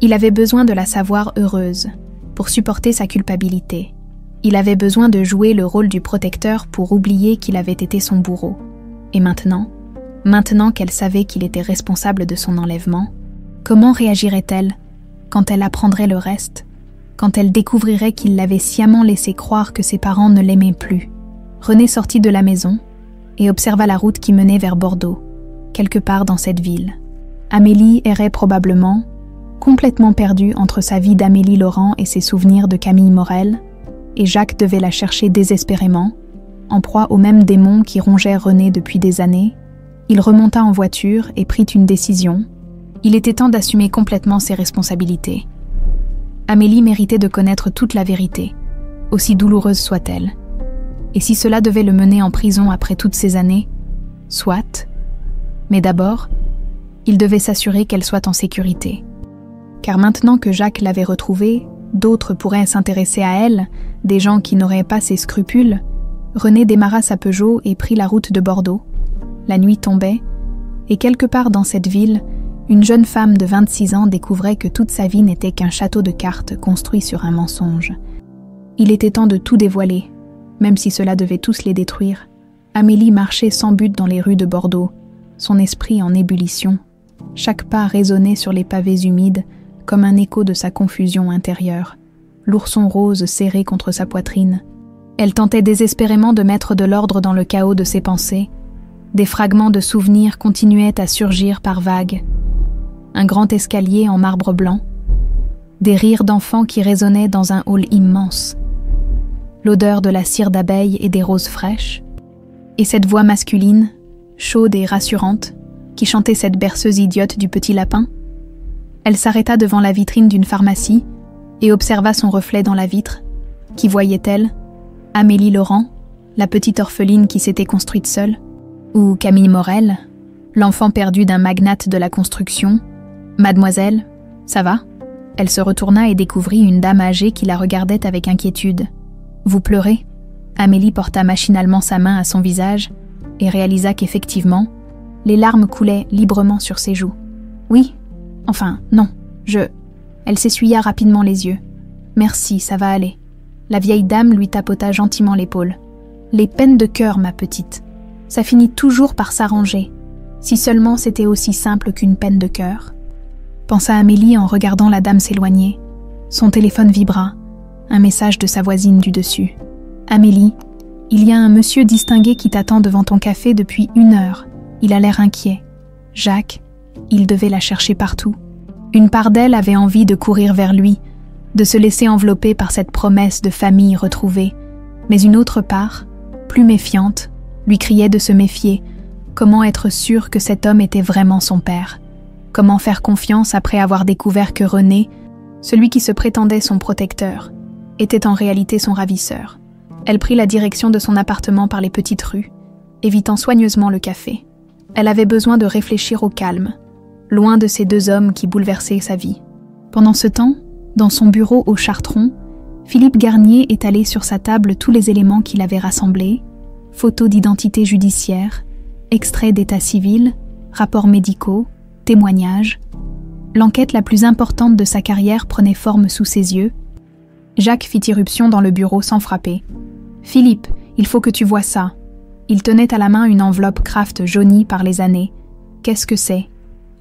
S1: Il avait besoin de la savoir heureuse, pour supporter sa culpabilité. Il avait besoin de jouer le rôle du protecteur pour oublier qu'il avait été son bourreau. Et maintenant qu'elle savait qu'il était responsable de son enlèvement, comment réagirait-elle quand elle apprendrait le reste, quand elle découvrirait qu'il l'avait sciemment laissé croire que ses parents ne l'aimaient plus? René sortit de la maison et observa la route qui menait vers Bordeaux. quelque part dans cette ville. Amélie errait probablement, complètement perdue entre sa vie d'Amélie Laurent et ses souvenirs de Camille Morel, et Jacques devait la chercher désespérément, en proie aux mêmes démons qui rongeaient René depuis des années. Il remonta en voiture et prit une décision. Il était temps d'assumer complètement ses responsabilités. Amélie méritait de connaître toute la vérité, aussi douloureuse soit-elle. Et si cela devait le mener en prison après toutes ces années, soit. Mais d'abord, il devait s'assurer qu'elle soit en sécurité. Car maintenant que Jacques l'avait retrouvée, d'autres pourraient s'intéresser à elle, des gens qui n'auraient pas ses scrupules. René démarra sa Peugeot et prit la route de Bordeaux. La nuit tombait, et quelque part dans cette ville, une jeune femme de 26 ans découvrait que toute sa vie n'était qu'un château de cartes construit sur un mensonge. Il était temps de tout dévoiler, même si cela devait tous les détruire. Amélie marchait sans but dans les rues de Bordeaux, son esprit en ébullition. Chaque pas résonnait sur les pavés humides, comme un écho de sa confusion intérieure. L'ourson rose serré contre sa poitrine. Elle tentait désespérément de mettre de l'ordre dans le chaos de ses pensées. Des fragments de souvenirs continuaient à surgir par vagues. Un grand escalier en marbre blanc. Des rires d'enfants qui résonnaient dans un hall immense. L'odeur de la cire d'abeille et des roses fraîches. Et cette voix masculine, chaude et rassurante, qui chantait cette berceuse idiote du petit lapin. Elle s'arrêta devant la vitrine d'une pharmacie et observa son reflet dans la vitre. Qui voyait-elle? Amélie Laurent, la petite orpheline qui s'était construite seule? Ou Camille Morel, l'enfant perdu d'un magnate de la construction? Mademoiselle, ça va? Elle se retourna et découvrit une dame âgée qui la regardait avec inquiétude. Vous pleurez? Amélie porta machinalement sa main à son visage et réalisa qu'effectivement, les larmes coulaient librement sur ses joues. Oui, enfin, non, Elle s'essuya rapidement les yeux. Merci, ça va aller. La vieille dame lui tapota gentiment l'épaule. Les peines de cœur, ma petite. Ça finit toujours par s'arranger. Si seulement c'était aussi simple qu'une peine de cœur. Pensa Amélie en regardant la dame s'éloigner. Son téléphone vibra. Un message de sa voisine du dessus. Amélie, il y a un monsieur distingué qui t'attend devant ton café depuis 1 heure. Il a l'air inquiet. Jacques, il devait la chercher partout. Une part d'elle avait envie de courir vers lui, de se laisser envelopper par cette promesse de famille retrouvée. Mais une autre part, plus méfiante, lui criait de se méfier. Comment être sûre que cet homme était vraiment son père? Comment faire confiance après avoir découvert que René, celui qui se prétendait son protecteur, était en réalité son ravisseur? Elle prit la direction de son appartement par les petites rues, évitant soigneusement le café. Elle avait besoin de réfléchir au calme, loin de ces 2 hommes qui bouleversaient sa vie. Pendant ce temps, dans son bureau au Chartron, Philippe Garnier étalait sur sa table tous les éléments qu'il avait rassemblés, photos d'identité judiciaire, extraits d'état civil, rapports médicaux, témoignages. L'enquête la plus importante de sa carrière prenait forme sous ses yeux. Jacques fit irruption dans le bureau sans frapper. « Philippe, il faut que tu vois ça. » Il tenait à la main une enveloppe Kraft jaunie par les années. « Qu'est-ce que c'est ?»«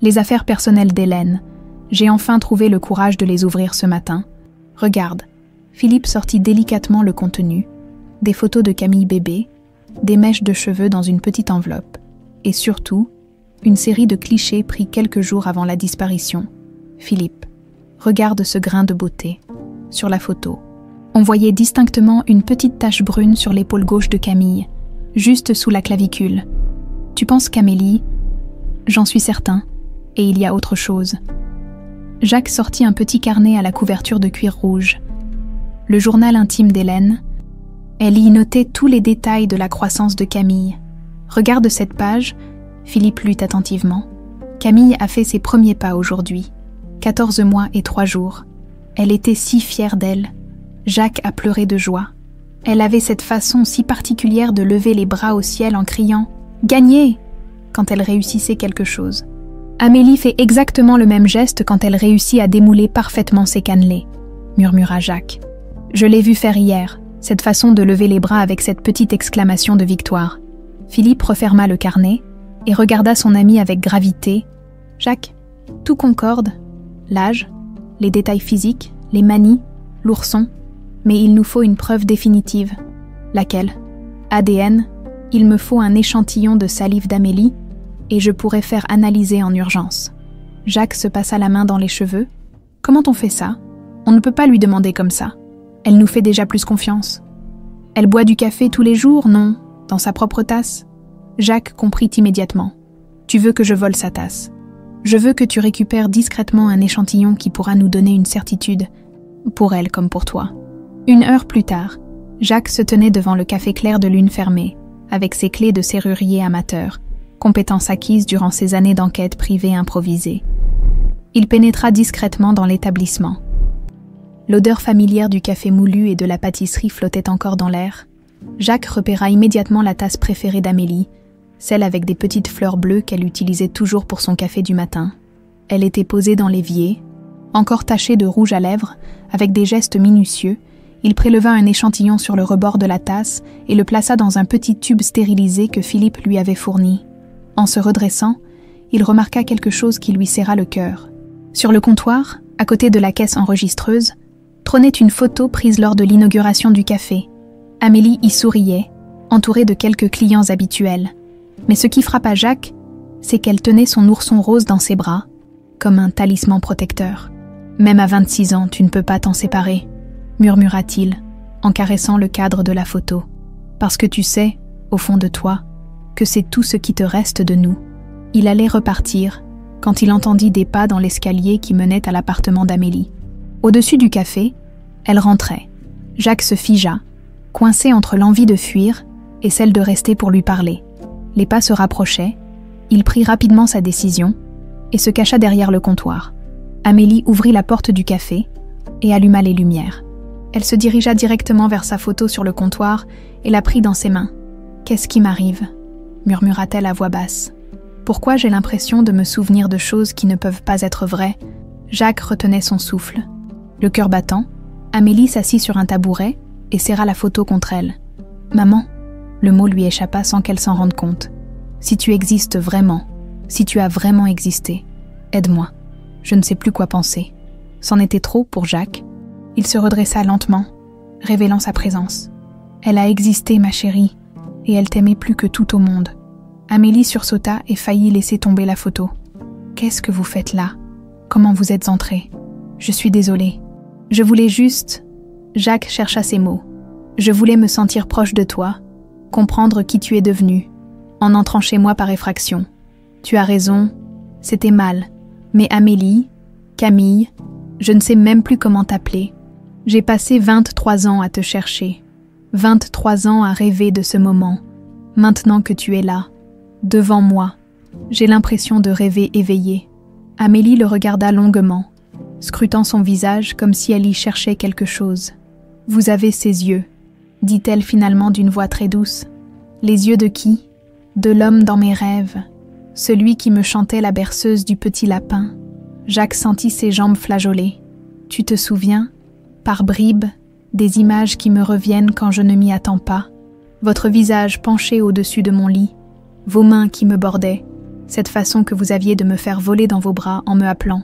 S1: Les affaires personnelles d'Hélène. J'ai enfin trouvé le courage de les ouvrir ce matin. Regarde. » Philippe sortit délicatement le contenu. Des photos de Camille bébé, des mèches de cheveux dans une petite enveloppe, et surtout, une série de clichés pris quelques jours avant la disparition. Philippe, regarde ce grain de beauté. Sur la photo, on voyait distinctement une petite tache brune sur l'épaule gauche de Camille, juste sous la clavicule. Tu penses qu'Amélie? J'en suis certain, et il y a autre chose. Jacques sortit un petit carnet à la couverture de cuir rouge. Le journal intime d'Hélène. Elle y notait tous les détails de la croissance de Camille. Regarde cette page. Philippe lut attentivement. Camille a fait ses premiers pas aujourd'hui. 14 mois et 3 jours. Elle était si fière d'elle. Jacques a pleuré de joie. Elle avait cette façon si particulière de lever les bras au ciel en criant « Gagné !» quand elle réussissait quelque chose. Amélie fait exactement le même geste quand elle réussit à démouler parfaitement ses cannelés, murmura Jacques. Je l'ai vu faire hier, cette façon de lever les bras avec cette petite exclamation de victoire. Philippe referma le carnet et regarda son ami avec gravité. Jacques, tout concorde, l'âge, les détails physiques, les manies, l'ourson, mais il nous faut une preuve définitive. Laquelle? ADN, il me faut un échantillon de salive d'Amélie, et je pourrais faire analyser en urgence. Jacques se passa la main dans les cheveux. Comment on fait ça? On ne peut pas lui demander comme ça. Elle nous fait déjà plus confiance. Elle boit du café tous les jours, non? Dans sa propre tasse? Jacques comprit immédiatement. Tu veux que je vole sa tasse. Je veux que tu récupères discrètement un échantillon qui pourra nous donner une certitude, pour elle comme pour toi. 1 heure plus tard, Jacques se tenait devant le café clair de lune fermé, avec ses clés de serrurier amateur, compétence acquise durant ses années d'enquête privée improvisée. Il pénétra discrètement dans l'établissement. L'odeur familière du café moulu et de la pâtisserie flottait encore dans l'air. Jacques repéra immédiatement la tasse préférée d'Amélie, celle avec des petites fleurs bleues qu'elle utilisait toujours pour son café du matin. Elle était posée dans l'évier, encore tachée de rouge à lèvres, avec des gestes minutieux. Il préleva un échantillon sur le rebord de la tasse et le plaça dans un petit tube stérilisé que Philippe lui avait fourni. En se redressant, il remarqua quelque chose qui lui serra le cœur. Sur le comptoir, à côté de la caisse enregistreuse, trônait une photo prise lors de l'inauguration du café. Amélie y souriait, entourée de quelques clients habituels. Mais ce qui frappa Jacques, c'est qu'elle tenait son ourson rose dans ses bras, comme un talisman protecteur. « Même à 26 ans, tu ne peux pas t'en séparer », murmura-t-il, en caressant le cadre de la photo. « Parce que tu sais, au fond de toi, que c'est tout ce qui te reste de nous. » Il allait repartir, quand il entendit des pas dans l'escalier qui menait à l'appartement d'Amélie. Au-dessus du café, elle rentrait. Jacques se figea, coincé entre l'envie de fuir et celle de rester pour lui parler. Les pas se rapprochaient, il prit rapidement sa décision et se cacha derrière le comptoir. Amélie ouvrit la porte du café et alluma les lumières. Elle se dirigea directement vers sa photo sur le comptoir et la prit dans ses mains. « Qu'est-ce qui m'arrive » murmura-t-elle à voix basse. « Pourquoi j'ai l'impression de me souvenir de choses qui ne peuvent pas être vraies ?» Jacques retenait son souffle. Le cœur battant, Amélie s'assit sur un tabouret et serra la photo contre elle. « Maman » le mot lui échappa sans qu'elle s'en rende compte. « Si tu existes vraiment, si tu as vraiment existé, aide-moi. Je ne sais plus quoi penser. » C'en était trop pour Jacques. Il se redressa lentement, révélant sa présence. « Elle a existé, ma chérie, et elle t'aimait plus que tout au monde. » Amélie sursauta et faillit laisser tomber la photo. « Qu'est-ce que vous faites là? Comment vous êtes entrée? Je suis désolée. Je voulais juste... » Jacques chercha ses mots. « Je voulais me sentir proche de toi, comprendre qui tu es devenu, en entrant chez moi par effraction. Tu as raison, c'était mal. Mais Amélie, Camille, je ne sais même plus comment t'appeler. J'ai passé 23 ans à te chercher, 23 ans à rêver de ce moment. Maintenant que tu es là, devant moi, j'ai l'impression de rêver éveillé. » Amélie le regarda longuement, scrutant son visage comme si elle y cherchait quelque chose. « Vous avez ces yeux, » dit-elle finalement d'une voix très douce. « Les yeux de qui? De l'homme dans mes rêves, celui qui me chantait la berceuse du petit lapin. » Jacques sentit ses jambes flageoler. « Tu te souviens, par bribes, des images qui me reviennent quand je ne m'y attends pas. Votre visage penché au-dessus de mon lit, vos mains qui me bordaient, cette façon que vous aviez de me faire voler dans vos bras en me appelant. »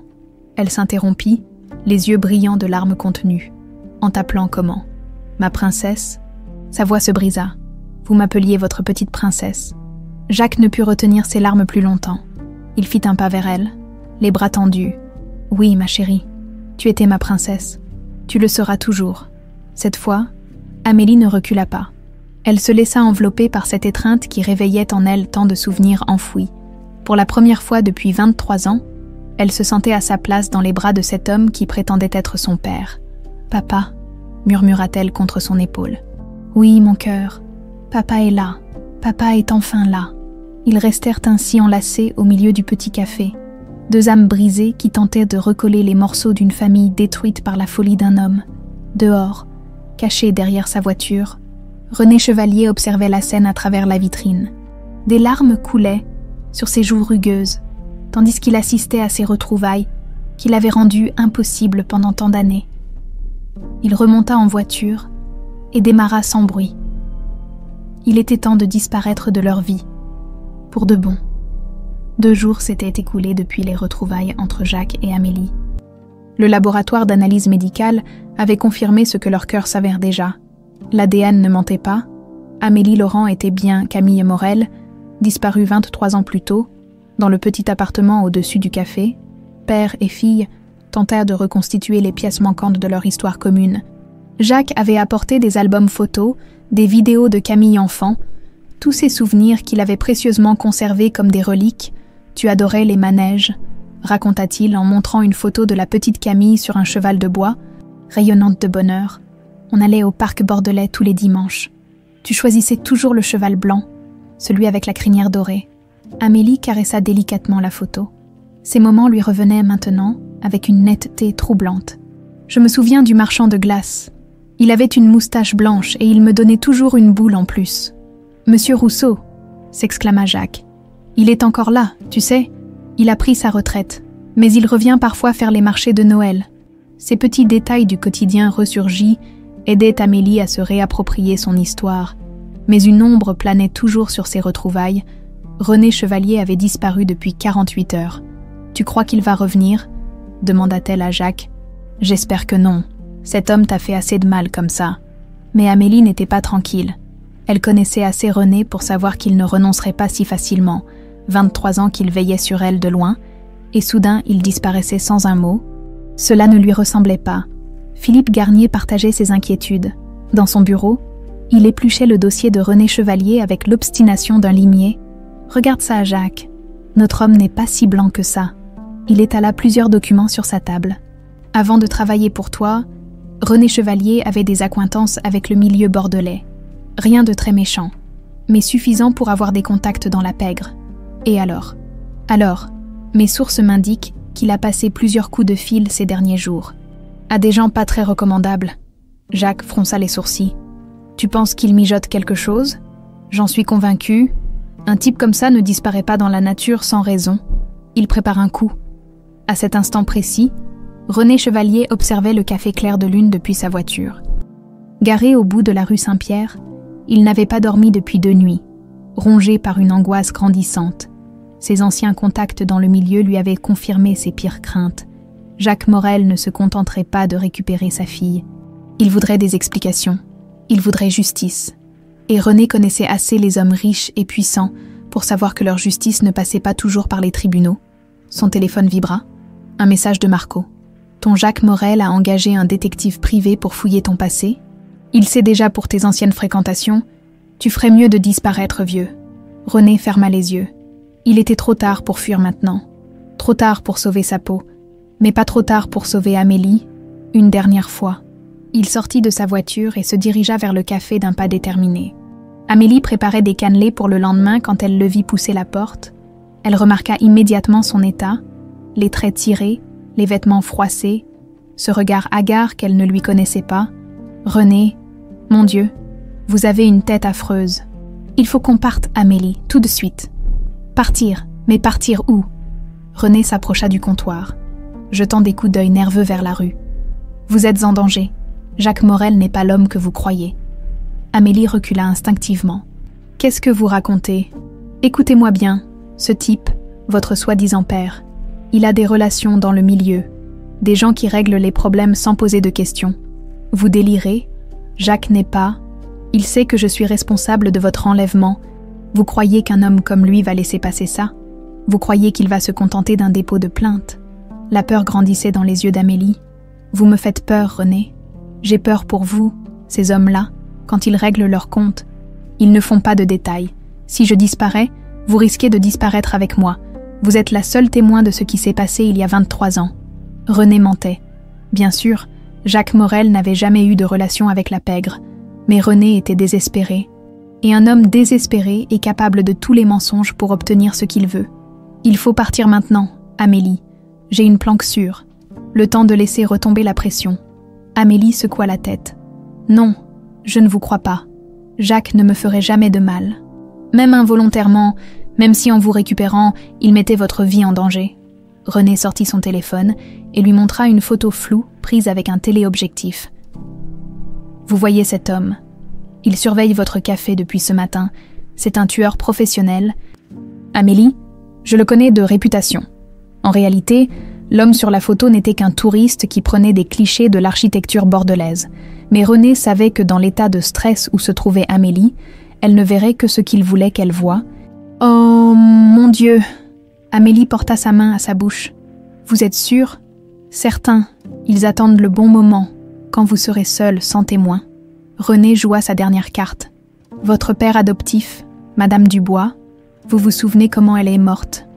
S1: Elle s'interrompit, les yeux brillants de larmes contenues. « En t'appelant comment? Ma princesse ?» Sa voix se brisa. « Vous m'appeliez votre petite princesse. » Jacques ne put retenir ses larmes plus longtemps. Il fit un pas vers elle, les bras tendus. « Oui, ma chérie, tu étais ma princesse. Tu le seras toujours. » Cette fois, Amélie ne recula pas. Elle se laissa envelopper par cette étreinte qui réveillait en elle tant de souvenirs enfouis. Pour la première fois depuis 23 ans, elle se sentait à sa place dans les bras de cet homme qui prétendait être son père. « Papa » murmura-t-elle contre son épaule. « Oui, mon cœur, papa est là, papa est enfin là. » Ils restèrent ainsi enlacés au milieu du petit café, deux âmes brisées qui tentaient de recoller les morceaux d'une famille détruite par la folie d'un homme. Dehors, caché derrière sa voiture, René Chevalier observait la scène à travers la vitrine. Des larmes coulaient sur ses joues rugueuses, tandis qu'il assistait à ces retrouvailles qu'il avait rendues impossibles pendant tant d'années. Il remonta en voiture et démarra sans bruit. Il était temps de disparaître de leur vie, pour de bon. 2 jours s'étaient écoulés depuis les retrouvailles entre Jacques et Amélie. Le laboratoire d'analyse médicale avait confirmé ce que leur cœur savait déjà. L'ADN ne mentait pas. Amélie Laurent était bien Camille Morel, disparue 23 ans plus tôt, Dans le petit appartement au-dessus du café, père et fille tentèrent de reconstituer les pièces manquantes de leur histoire commune. Jacques avait apporté des albums photos, des vidéos de Camille enfant, tous ces souvenirs qu'il avait précieusement conservés comme des reliques. « Tu adorais les manèges », raconta-t-il en montrant une photo de la petite Camille sur un cheval de bois, rayonnante de bonheur. On allait au parc bordelais tous les dimanches. Tu choisissais toujours le cheval blanc, celui avec la crinière dorée. Amélie caressa délicatement la photo. Ces moments lui revenaient maintenant avec une netteté troublante. Je me souviens du marchand de glace. Il avait une moustache blanche et il me donnait toujours une boule en plus. « Monsieur Rousseau !» s'exclama Jacques. « Il est encore là, tu sais. Il a pris sa retraite, mais il revient parfois faire les marchés de Noël. » Ces petits détails du quotidien ressurgis aidaient Amélie à se réapproprier son histoire, mais une ombre planait toujours sur ses retrouvailles. René Chevalier avait disparu depuis 48 heures. « Tu crois qu'il va revenir ?» demanda-t-elle à Jacques. « J'espère que non. Cet homme t'a fait assez de mal comme ça. » Mais Amélie n'était pas tranquille. Elle connaissait assez René pour savoir qu'il ne renoncerait pas si facilement. 23 ans qu'il veillait sur elle de loin, et soudain il disparaissait sans un mot. Cela ne lui ressemblait pas. Philippe Garnier partageait ses inquiétudes. Dans son bureau, il épluchait le dossier de René Chevalier avec l'obstination d'un limier. « Regarde ça, Jacques. Notre homme n'est pas si blanc que ça. » Il étala plusieurs documents sur sa table. « Avant de travailler pour toi, René Chevalier avait des accointances avec le milieu bordelais. Rien de très méchant, mais suffisant pour avoir des contacts dans la pègre. Et alors, mes sources m'indiquent qu'il a passé plusieurs coups de fil ces derniers jours. À des gens pas très recommandables. » Jacques fronça les sourcils. « Tu penses qu'il mijote quelque chose ? J'en suis convaincu. Un type comme ça ne disparaît pas dans la nature sans raison. Il prépare un coup. » À cet instant précis, René Chevalier observait le café clair de lune depuis sa voiture. Garé au bout de la rue Saint-Pierre, il n'avait pas dormi depuis 2 nuits, rongé par une angoisse grandissante. Ses anciens contacts dans le milieu lui avaient confirmé ses pires craintes. Jacques Morel ne se contenterait pas de récupérer sa fille. Il voudrait des explications. Il voudrait justice. Et René connaissait assez les hommes riches et puissants pour savoir que leur justice ne passait pas toujours par les tribunaux. Son téléphone vibra. Un message de Marco. « Ton Jacques Morel a engagé un détective privé pour fouiller ton passé. Il sait déjà pour tes anciennes fréquentations. Tu ferais mieux de disparaître, vieux. » René ferma les yeux. Il était trop tard pour fuir maintenant. Trop tard pour sauver sa peau. Mais pas trop tard pour sauver Amélie, une dernière fois. Il sortit de sa voiture et se dirigea vers le café d'un pas déterminé. Amélie préparait des cannelés pour le lendemain quand elle le vit pousser la porte. Elle remarqua immédiatement son état, les traits tirés, les vêtements froissés, ce regard hagard qu'elle ne lui connaissait pas. « René, mon Dieu, vous avez une tête affreuse. Il faut qu'on parte, Amélie, tout de suite. » « Partir, mais partir où ?» René s'approcha du comptoir, jetant des coups d'œil nerveux vers la rue. « Vous êtes en danger. Jacques Morel n'est pas l'homme que vous croyez. » Amélie recula instinctivement. « Qu'est-ce que vous racontez ? Écoutez-moi bien. Ce type, votre soi-disant père, il a des relations dans le milieu, des gens qui règlent les problèmes sans poser de questions. Vous délirez ? Jacques n'est pas. Il sait que je suis responsable de votre enlèvement. Vous croyez qu'un homme comme lui va laisser passer ça ? Vous croyez qu'il va se contenter d'un dépôt de plainte ? » La peur grandissait dans les yeux d'Amélie. « Vous me faites peur, René. J'ai peur pour vous, ces hommes-là, quand ils règlent leurs comptes. Ils ne font pas de détails. Si je disparais, vous risquez de disparaître avec moi. Vous êtes la seule témoin de ce qui s'est passé il y a 23 ans. » René mentait. Bien sûr, Jacques Morel n'avait jamais eu de relation avec la pègre, mais René était désespéré. Et un homme désespéré est capable de tous les mensonges pour obtenir ce qu'il veut. « Il faut partir maintenant, Amélie. J'ai une planque sûre. » Le temps de laisser retomber la pression. Amélie secoua la tête. « Non, je ne vous crois pas. Jacques ne me ferait jamais de mal. Même involontairement, même si en vous récupérant, il mettait votre vie en danger. » René sortit son téléphone et lui montra une photo floue prise avec un téléobjectif. « Vous voyez cet homme. Il surveille votre café depuis ce matin. C'est un tueur professionnel. Amélie, je le connais de réputation. En réalité, l'homme sur la photo n'était qu'un touriste qui prenait des clichés de l'architecture bordelaise. Mais René savait que dans l'état de stress où se trouvait Amélie, elle ne verrait que ce qu'il voulait qu'elle voie. « Oh, mon Dieu !» Amélie porta sa main à sa bouche. « Vous êtes sûr ? Certains, ils attendent le bon moment, quand vous serez seul, sans témoin. » René joua sa dernière carte. « Votre père adoptif, Madame Dubois, vous vous souvenez comment elle est morte?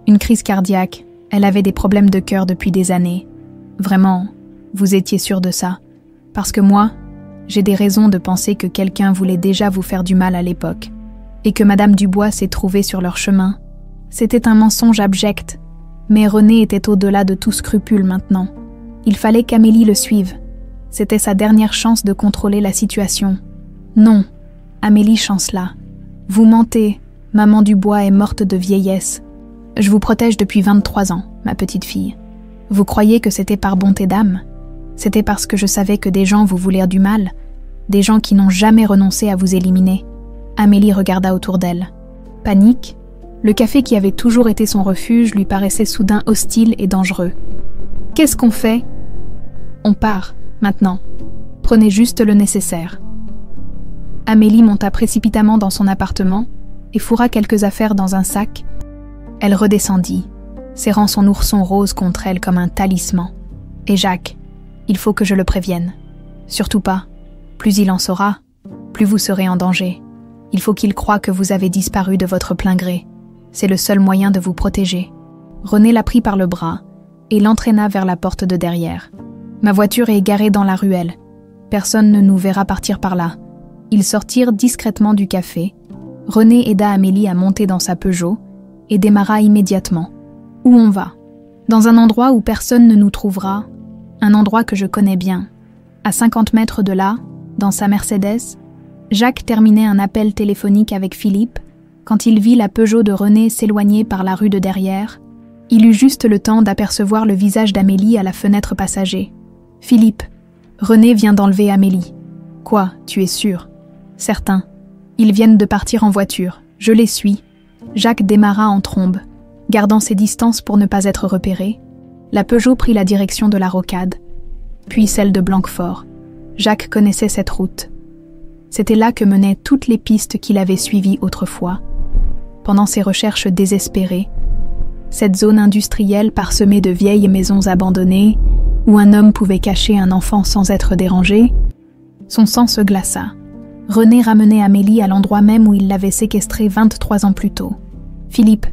S1: Une crise cardiaque, elle avait des problèmes de cœur depuis des années. Vraiment, vous étiez sûr de ça? Parce que moi, j'ai des raisons de penser que quelqu'un voulait déjà vous faire du mal à l'époque, et que Madame Dubois s'est trouvée sur leur chemin. C'était un mensonge abject, mais René était au-delà de tout scrupule maintenant. Il fallait qu'Amélie le suive. C'était sa dernière chance de contrôler la situation. Non, Amélie chancela. Vous mentez, maman Dubois est morte de vieillesse. Je vous protège depuis 23 ans, ma petite fille. Vous croyez que c'était par bonté d'âme? C'était parce que je savais que des gens vous voulaient du mal, des gens qui n'ont jamais renoncé à vous éliminer. Amélie regarda autour d'elle. Panique, le café qui avait toujours été son refuge lui paraissait soudain hostile et dangereux. Qu'est-ce qu'on fait? On part, maintenant. Prenez juste le nécessaire. Amélie monta précipitamment dans son appartement et fourra quelques affaires dans un sac. Elle redescendit, serrant son ourson rose contre elle comme un talisman. Et Jacques, il faut que je le prévienne. Surtout pas. Plus il en saura, plus vous serez en danger. Il faut qu'il croie que vous avez disparu de votre plein gré. C'est le seul moyen de vous protéger. René la prit par le bras et l'entraîna vers la porte de derrière. Ma voiture est garée dans la ruelle. Personne ne nous verra partir par là. Ils sortirent discrètement du café. René aida Amélie à monter dans sa Peugeot et démarra immédiatement. Où on va? Dans un endroit où personne ne nous trouvera, un endroit que je connais bien. À 50 mètres de là, dans sa Mercedes, Jacques terminait un appel téléphonique avec Philippe quand il vit la Peugeot de René s'éloigner par la rue de derrière. Il eut juste le temps d'apercevoir le visage d'Amélie à la fenêtre passager. « Philippe, René vient d'enlever Amélie. »« Quoi, tu es sûr ?»« Certain. Ils viennent de partir en voiture. Je les suis. » Jacques démarra en trombe, gardant ses distances pour ne pas être repéré. La Peugeot prit la direction de la Rocade, puis celle de Blanquefort. Jacques connaissait cette route. C'était là que menaient toutes les pistes qu'il avait suivies autrefois. Pendant ses recherches désespérées, cette zone industrielle parsemée de vieilles maisons abandonnées, où un homme pouvait cacher un enfant sans être dérangé, son sang se glaça. René ramenait Amélie à l'endroit même où il l'avait séquestrée 23 ans plus tôt. « Philippe,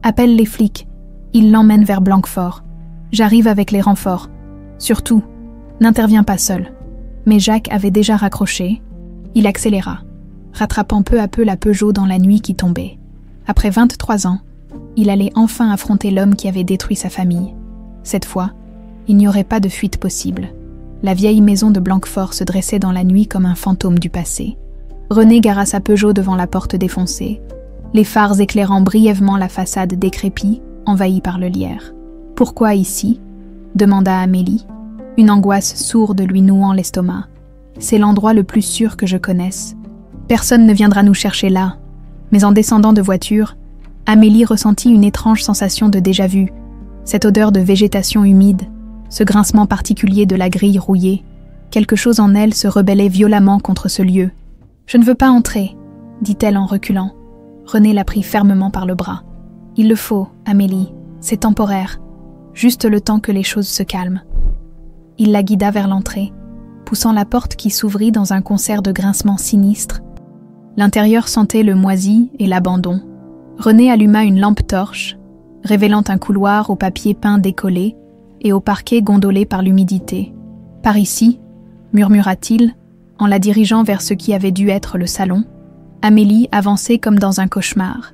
S1: appelle les flics. Ils l'emmènent vers Blanquefort. J'arrive avec les renforts. Surtout, n'interviens pas seul. » Mais Jacques avait déjà raccroché. Il accéléra, rattrapant peu à peu la Peugeot dans la nuit qui tombait. Après 23 ans, il allait enfin affronter l'homme qui avait détruit sa famille. Cette fois, il n'y aurait pas de fuite possible. La vieille maison de Blanquefort se dressait dans la nuit comme un fantôme du passé. René gara sa Peugeot devant la porte défoncée, les phares éclairant brièvement la façade décrépie, envahie par le lierre. « Pourquoi ici ?» demanda Amélie, une angoisse sourde lui nouant l'estomac. « C'est l'endroit le plus sûr que je connaisse. Personne ne viendra nous chercher là. » Mais en descendant de voiture, Amélie ressentit une étrange sensation de déjà-vu, cette odeur de végétation humide, ce grincement particulier de la grille rouillée. Quelque chose en elle se rebellait violemment contre ce lieu. « Je ne veux pas entrer, » dit-elle en reculant. René la prit fermement par le bras. « Il le faut, Amélie, c'est temporaire, juste le temps que les choses se calment. » Il la guida vers l'entrée, poussant la porte qui s'ouvrit dans un concert de grincements sinistres. L'intérieur sentait le moisi et l'abandon. René alluma une lampe torche, révélant un couloir au papier peint décollé et au parquet gondolé par l'humidité. « Par ici » murmura-t-il, en la dirigeant vers ce qui avait dû être le salon. Amélie avançait comme dans un cauchemar,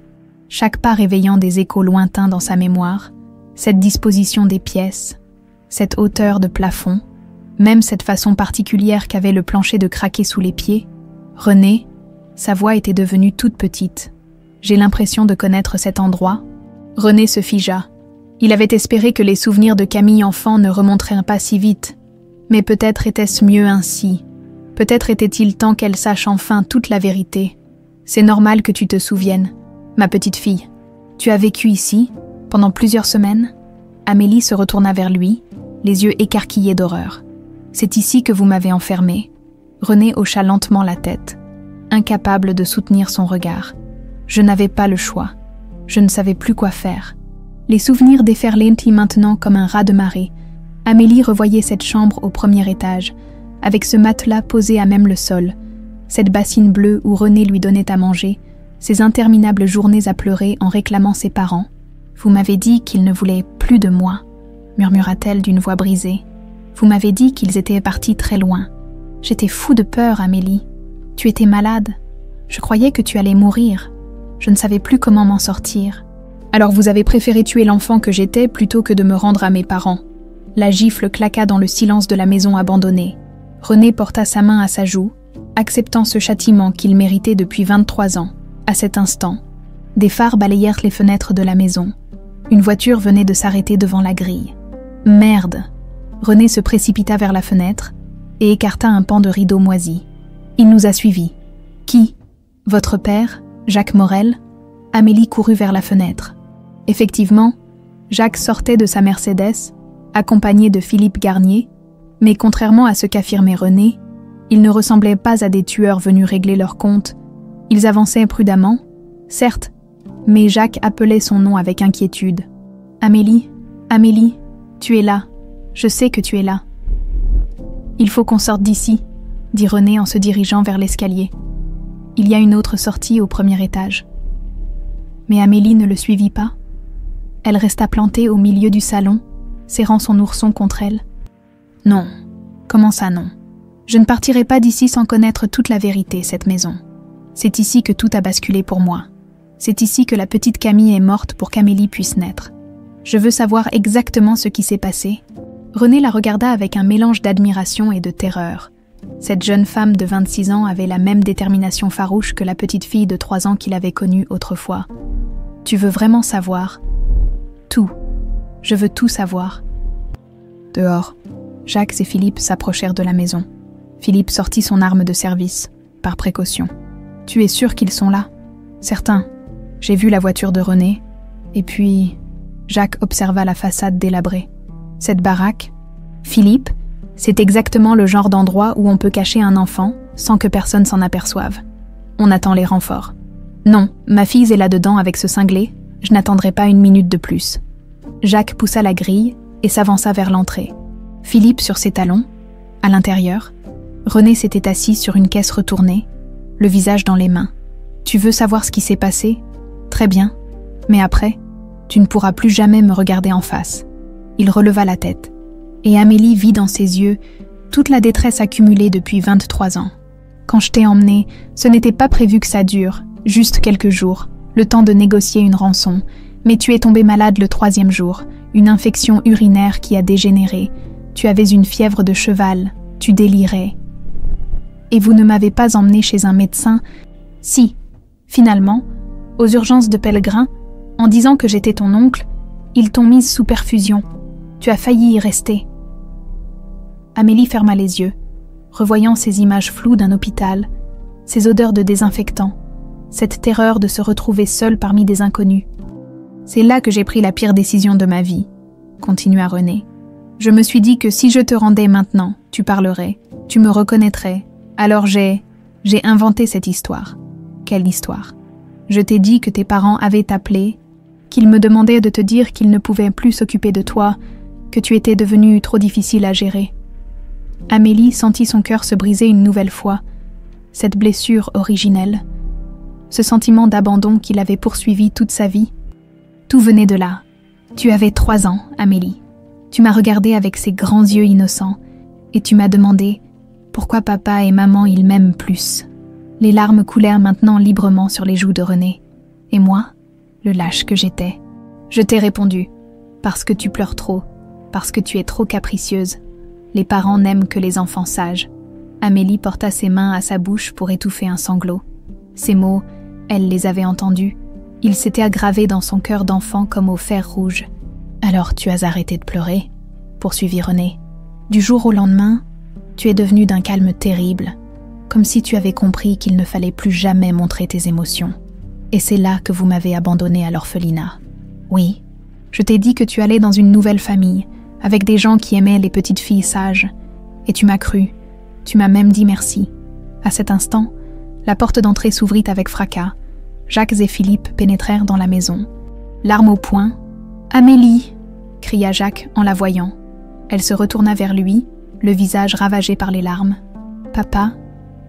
S1: chaque pas réveillant des échos lointains dans sa mémoire, cette disposition des pièces, cette hauteur de plafond, même cette façon particulière qu'avait le plancher de craquer sous les pieds. René, sa voix était devenue toute petite. « J'ai l'impression de connaître cet endroit. » René se figea. Il avait espéré que les souvenirs de Camille enfant ne remonteraient pas si vite. Mais peut-être était-ce mieux ainsi. Peut-être était-il temps qu'elle sache enfin toute la vérité. « C'est normal que tu te souviennes, ma petite fille. Tu as vécu ici, pendant plusieurs semaines ?» Amélie se retourna vers lui, les yeux écarquillés d'horreur. « C'est ici que vous m'avez enfermée. » René hocha lentement la tête, incapable de soutenir son regard. « Je n'avais pas le choix. Je ne savais plus quoi faire. » Les souvenirs déferlaient maintenant comme un raz de marée. Amélie revoyait cette chambre au premier étage, avec ce matelas posé à même le sol, cette bassine bleue où René lui donnait à manger, ces interminables journées à pleurer en réclamant ses parents. « Vous m'avez dit qu'ils ne voulaient plus de moi », murmura-t-elle d'une voix brisée. « Vous m'avez dit qu'ils étaient partis très loin. J'étais fou de peur, Amélie. Tu étais malade. Je croyais que tu allais mourir. Je ne savais plus comment m'en sortir. Alors vous avez préféré tuer l'enfant que j'étais plutôt que de me rendre à mes parents. » La gifle claqua dans le silence de la maison abandonnée. René porta sa main à sa joue, acceptant ce châtiment qu'il méritait depuis 23 ans. À cet instant, des phares balayèrent les fenêtres de la maison. Une voiture venait de s'arrêter devant la grille. « Merde !» René se précipita vers la fenêtre et écarta un pan de rideau moisi. Il nous a suivis. « Qui ? Votre père ? Jacques Morel ?» Amélie courut vers la fenêtre. Effectivement, Jacques sortait de sa Mercedes, accompagné de Philippe Garnier, mais contrairement à ce qu'affirmait René, ils ne ressemblaient pas à des tueurs venus régler leur compte. Ils avançaient prudemment, certes, mais Jacques appelait son nom avec inquiétude. « Amélie, Amélie, tu es là. Je sais que tu es là. »« Il faut qu'on sorte d'ici, » dit René en se dirigeant vers l'escalier. « Il y a une autre sortie au premier étage. » Mais Amélie ne le suivit pas. Elle resta plantée au milieu du salon, serrant son ourson contre elle. « Non, comment ça non ? Je ne partirai pas d'ici sans connaître toute la vérité, cette maison. C'est ici que tout a basculé pour moi. C'est ici que la petite Camille est morte pour qu'Amélie puisse naître. Je veux savoir exactement ce qui s'est passé. » René la regarda avec un mélange d'admiration et de terreur. Cette jeune femme de 26 ans avait la même détermination farouche que la petite fille de 3 ans qu'il avait connue autrefois. « Tu veux vraiment savoir ? » ?»« Tout. Je veux tout savoir. » Dehors, Jacques et Philippe s'approchèrent de la maison. Philippe sortit son arme de service, par précaution. « Tu es sûr qu'ils sont là ? » ?»« Certain. J'ai vu la voiture de René. Et puis... » Jacques observa la façade délabrée. « Cette baraque ? » ?»« Philippe, c'est exactement le genre d'endroit où on peut cacher un enfant sans que personne s'en aperçoive. On attend les renforts. Non, ma fille est là-dedans avec ce cinglé. Je n'attendrai pas une minute de plus. » Jacques poussa la grille et s'avança vers l'entrée. Philippe sur ses talons. À l'intérieur, René s'était assis sur une caisse retournée, le visage dans les mains. « Tu veux savoir ce qui s'est passé ? Très bien. Mais après, tu ne pourras plus jamais me regarder en face. » Il releva la tête, et Amélie vit dans ses yeux toute la détresse accumulée depuis 23 ans. « Quand je t'ai emmené, ce n'était pas prévu que ça dure, juste quelques jours, le temps de négocier une rançon, mais tu es tombé malade le 3e jour, une infection urinaire qui a dégénéré. Tu avais une fièvre de cheval, tu délirais. Et vous ne m'avez pas emmené chez un médecin. Si, finalement, aux urgences de Pellegrin, en disant que j'étais ton oncle, ils t'ont mise sous perfusion. Tu as failli y rester. » Amélie ferma les yeux, revoyant ces images floues d'un hôpital, ces odeurs de désinfectant, cette terreur de se retrouver seule parmi des inconnus. « C'est là que j'ai pris la pire décision de ma vie, » continua René. « Je me suis dit que si je te rendais maintenant, tu parlerais, tu me reconnaîtrais. Alors j'ai inventé cette histoire. » « Quelle histoire ? » « Je t'ai dit que tes parents avaient appelé, qu'ils me demandaient de te dire qu'ils ne pouvaient plus s'occuper de toi, que tu étais devenue trop difficile à gérer. » Amélie sentit son cœur se briser une nouvelle fois, cette blessure originelle, ce sentiment d'abandon qui l'avait poursuivi toute sa vie. Tout venait de là. Tu avais 3 ans, Amélie. Tu m'as regardée avec ces grands yeux innocents et tu m'as demandé pourquoi papa et maman ils m'aiment plus. Les larmes coulèrent maintenant librement sur les joues de René. Et moi, le lâche que j'étais, je t'ai répondu parce que tu pleures trop, parce que tu es trop capricieuse. Les parents n'aiment que les enfants sages. Amélie porta ses mains à sa bouche pour étouffer un sanglot. Ces mots, elle les avait entendus. Ils s'étaient gravés dans son cœur d'enfant comme au fer rouge. « Alors tu as arrêté de pleurer ?» poursuivit René. « Du jour au lendemain, tu es devenue d'un calme terrible, comme si tu avais compris qu'il ne fallait plus jamais montrer tes émotions. Et c'est là que vous m'avez abandonnée à l'orphelinat. Oui, je t'ai dit que tu allais dans une nouvelle famille, avec des gens qui aimaient les petites filles sages. Et tu m'as cru, tu m'as même dit merci. » À cet instant, la porte d'entrée s'ouvrit avec fracas. Jacques et Philippe pénétrèrent dans la maison. L'arme au poing, Amélie !» cria Jacques en la voyant. Elle se retourna vers lui, le visage ravagé par les larmes. « Papa,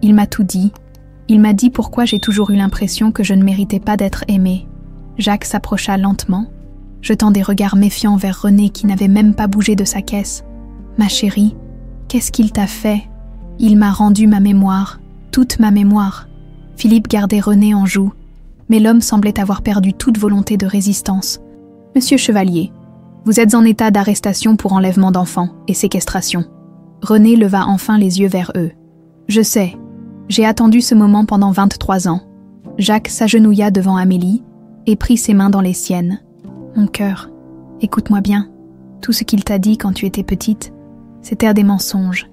S1: il m'a tout dit. Il m'a dit pourquoi j'ai toujours eu l'impression que je ne méritais pas d'être aimée. » Jacques s'approcha lentement, jetant des regards méfiants vers René qui n'avait même pas bougé de sa caisse. « Ma chérie, qu'est-ce qu'il t'a fait ? Il m'a rendu ma mémoire, toute ma mémoire. » Philippe gardait René en joue, mais l'homme semblait avoir perdu toute volonté de résistance. « Monsieur Chevalier, vous êtes en état d'arrestation pour enlèvement d'enfants et séquestration. » René leva enfin les yeux vers eux. « Je sais, j'ai attendu ce moment pendant 23 ans. » Jacques s'agenouilla devant Amélie et prit ses mains dans les siennes. « Mon cœur, écoute-moi bien. Tout ce qu'il t'a dit quand tu étais petite, c'était des mensonges.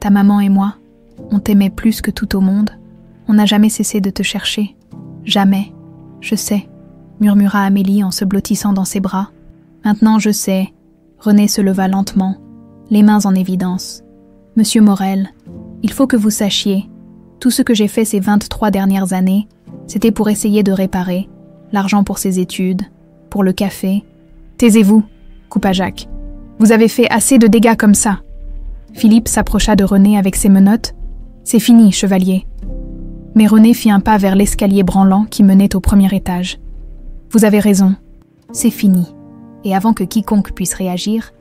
S1: Ta maman et moi, on t'aimait plus que tout au monde. On n'a jamais cessé de te chercher. Jamais. Je sais, » murmura Amélie en se blottissant dans ses bras. « Maintenant je sais. » René se leva lentement, les mains en évidence. « Monsieur Morel, il faut que vous sachiez, tout ce que j'ai fait ces 23 dernières années, c'était pour essayer de réparer, l'argent pour ses études, pour le café. »« Taisez-vous » coupa Jacques. « Vous avez fait assez de dégâts comme ça. » Philippe s'approcha de René avec ses menottes. « C'est fini, chevalier. » Mais René fit un pas vers l'escalier branlant qui menait au premier étage. « Vous avez raison, c'est fini. » Et avant que quiconque puisse réagir,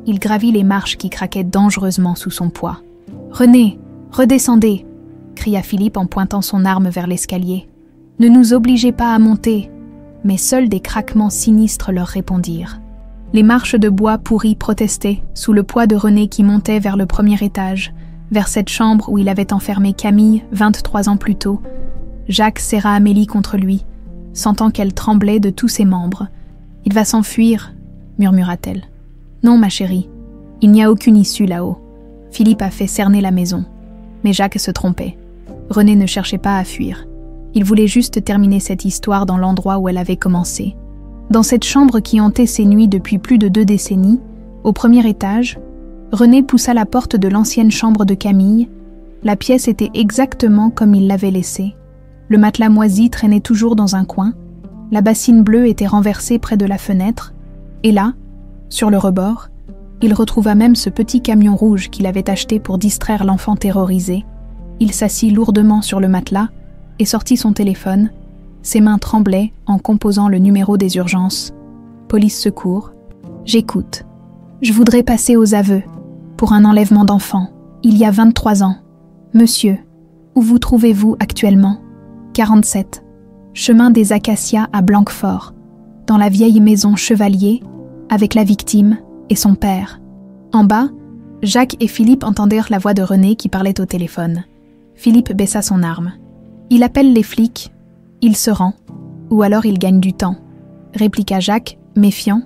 S1: il gravit les marches qui craquaient dangereusement sous son poids. « René, redescendez !» cria Philippe en pointant son arme vers l'escalier. « Ne nous obligez pas à monter !» Mais seuls des craquements sinistres leur répondirent. Les marches de bois pourris protestaient sous le poids de René qui montait vers le premier étage, vers cette chambre où il avait enfermé Camille 23 ans plus tôt. Jacques serra Amélie contre lui, sentant qu'elle tremblait de tous ses membres. « Il va s'enfuir » murmura-t-elle. « Non, ma chérie, il n'y a aucune issue là-haut. » Philippe a fait cerner la maison. Mais Jacques se trompait. René ne cherchait pas à fuir. Il voulait juste terminer cette histoire dans l'endroit où elle avait commencé. Dans cette chambre qui hantait ses nuits depuis plus de 2 décennies, au premier étage, René poussa la porte de l'ancienne chambre de Camille. La pièce était exactement comme il l'avait laissée. Le matelas moisi traînait toujours dans un coin. La bassine bleue était renversée près de la fenêtre. Et là, sur le rebord, il retrouva même ce petit camion rouge qu'il avait acheté pour distraire l'enfant terrorisé. Il s'assit lourdement sur le matelas et sortit son téléphone. Ses mains tremblaient en composant le numéro des urgences. Police secours. J'écoute. Je voudrais passer aux aveux pour un enlèvement d'enfant, il y a 23 ans. Monsieur, où vous trouvez-vous actuellement? 47. Chemin des Acacias à Blanquefort, dans la vieille maison Chevalier, avec la victime et son père. En bas, Jacques et Philippe entendirent la voix de René qui parlait au téléphone. Philippe baissa son arme. Il appelle les flics. Il se rend. Ou alors il gagne du temps, répliqua Jacques, méfiant.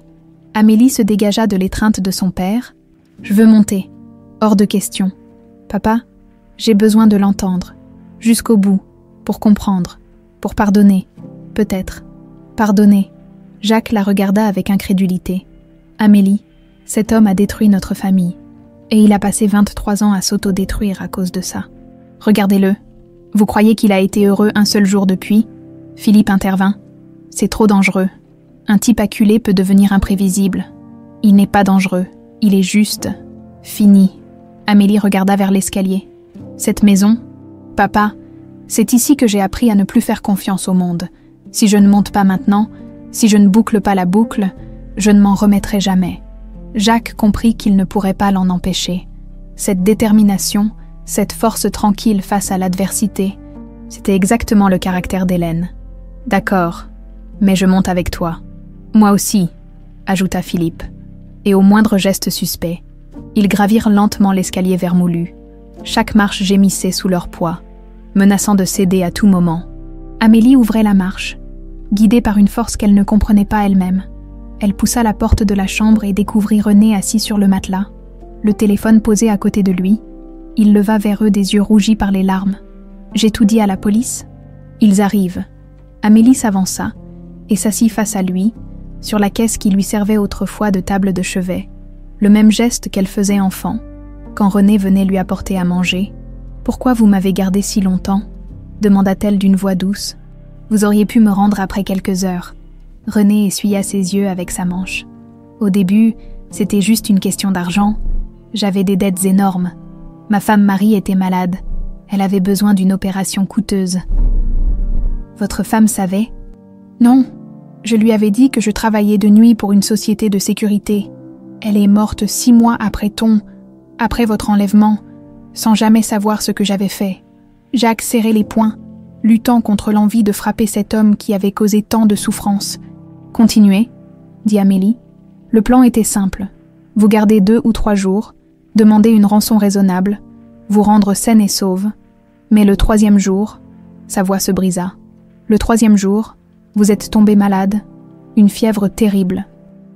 S1: Amélie se dégagea de l'étreinte de son père. Je veux monter. Hors de question. Papa, j'ai besoin de l'entendre. Jusqu'au bout. Pour comprendre. Pour pardonner. Peut-être. Pardonner. Jacques la regarda avec incrédulité. Amélie, cet homme a détruit notre famille. Et il a passé 23 ans à s'auto-détruire à cause de ça. Regardez-le. Vous croyez qu'il a été heureux un seul jour depuis? Philippe intervint. C'est trop dangereux. Un type acculé peut devenir imprévisible. Il n'est pas dangereux. Il est juste. Fini. Amélie regarda vers l'escalier. Cette maison, papa, c'est ici que j'ai appris à ne plus faire confiance au monde. Si je ne monte pas maintenant, si je ne boucle pas la boucle, je ne m'en remettrai jamais. Jacques comprit qu'il ne pourrait pas l'en empêcher. Cette détermination, cette force tranquille face à l'adversité, c'était exactement le caractère d'Hélène. D'accord, mais je monte avec toi. Moi aussi, ajouta Philippe. Et au moindre geste suspect, ils gravirent lentement l'escalier vermoulu. Chaque marche gémissait sous leur poids, menaçant de céder à tout moment. Amélie ouvrait la marche, guidée par une force qu'elle ne comprenait pas elle-même. Elle poussa la porte de la chambre et découvrit René assis sur le matelas, le téléphone posé à côté de lui. Il leva vers eux des yeux rougis par les larmes. « J'ai tout dit à la police ?» « Ils arrivent. » Amélie s'avança et s'assit face à lui, sur la caisse qui lui servait autrefois de table de chevet, le même geste qu'elle faisait enfant, quand René venait lui apporter à manger. « Pourquoi vous m'avez gardé si longtemps ?» demanda-t-elle d'une voix douce. « Vous auriez pu me rendre après quelques heures. » René essuya ses yeux avec sa manche. Au début, c'était juste une question d'argent. J'avais des dettes énormes. Ma femme Marie était malade. Elle avait besoin d'une opération coûteuse. Votre femme savait ? Non. Je lui avais dit que je travaillais de nuit pour une société de sécurité. Elle est morte 6 mois après votre enlèvement, sans jamais savoir ce que j'avais fait. Jacques serrait les poings, luttant contre l'envie de frapper cet homme qui avait causé tant de souffrance. « Continuez », dit Amélie. Le plan était simple. Vous gardez 2 ou 3 jours, demandez une rançon raisonnable, vous rendre saine et sauve. Mais le 3e jour, sa voix se brisa. Le 3e jour, vous êtes tombé malade, une fièvre terrible.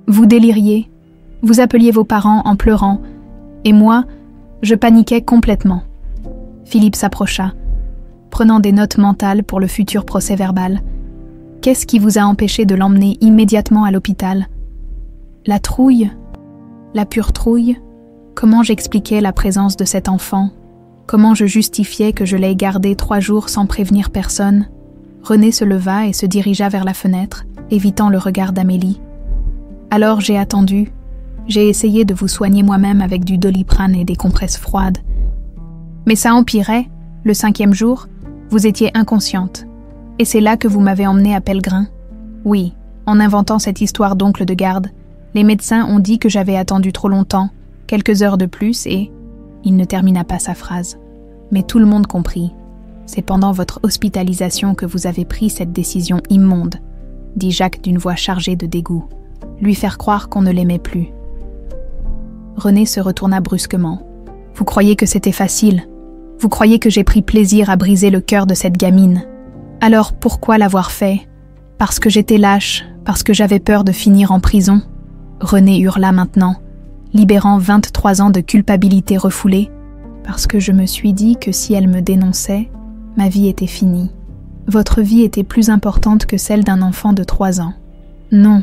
S1: Vous déliriez, vous appeliez vos parents en pleurant, et moi, je paniquais complètement. Philippe s'approcha, prenant des notes mentales pour le futur procès-verbal. Qu'est-ce qui vous a empêché de l'emmener immédiatement à l'hôpital ? La trouille, la pure trouille. Comment j'expliquais la présence de cet enfant ? Comment je justifiais que je l'ai gardé 3 jours sans prévenir personne ? René se leva et se dirigea vers la fenêtre, évitant le regard d'Amélie. Alors j'ai attendu. J'ai essayé de vous soigner moi-même avec du Doliprane et des compresses froides. Mais ça empirait. Le 5e jour, vous étiez inconsciente. Et c'est là que vous m'avez emmenée à Pellegrin. Oui, en inventant cette histoire d'oncle de garde, les médecins ont dit que j'avais attendu trop longtemps, quelques heures de plus et... Il ne termina pas sa phrase. Mais tout le monde comprit. C'est pendant votre hospitalisation que vous avez pris cette décision immonde, dit Jacques d'une voix chargée de dégoût. Lui faire croire qu'on ne l'aimait plus. René se retourna brusquement. Vous croyez que c'était facile ? Vous croyez que j'ai pris plaisir à briser le cœur de cette gamine ? Alors pourquoi l'avoir fait ? Parce que j'étais lâche, parce que j'avais peur de finir en prison ? René hurla maintenant, libérant 23 ans de culpabilité refoulée, parce que je me suis dit que si elle me dénonçait, ma vie était finie. Votre vie était plus importante que celle d'un enfant de 3 ans. Non,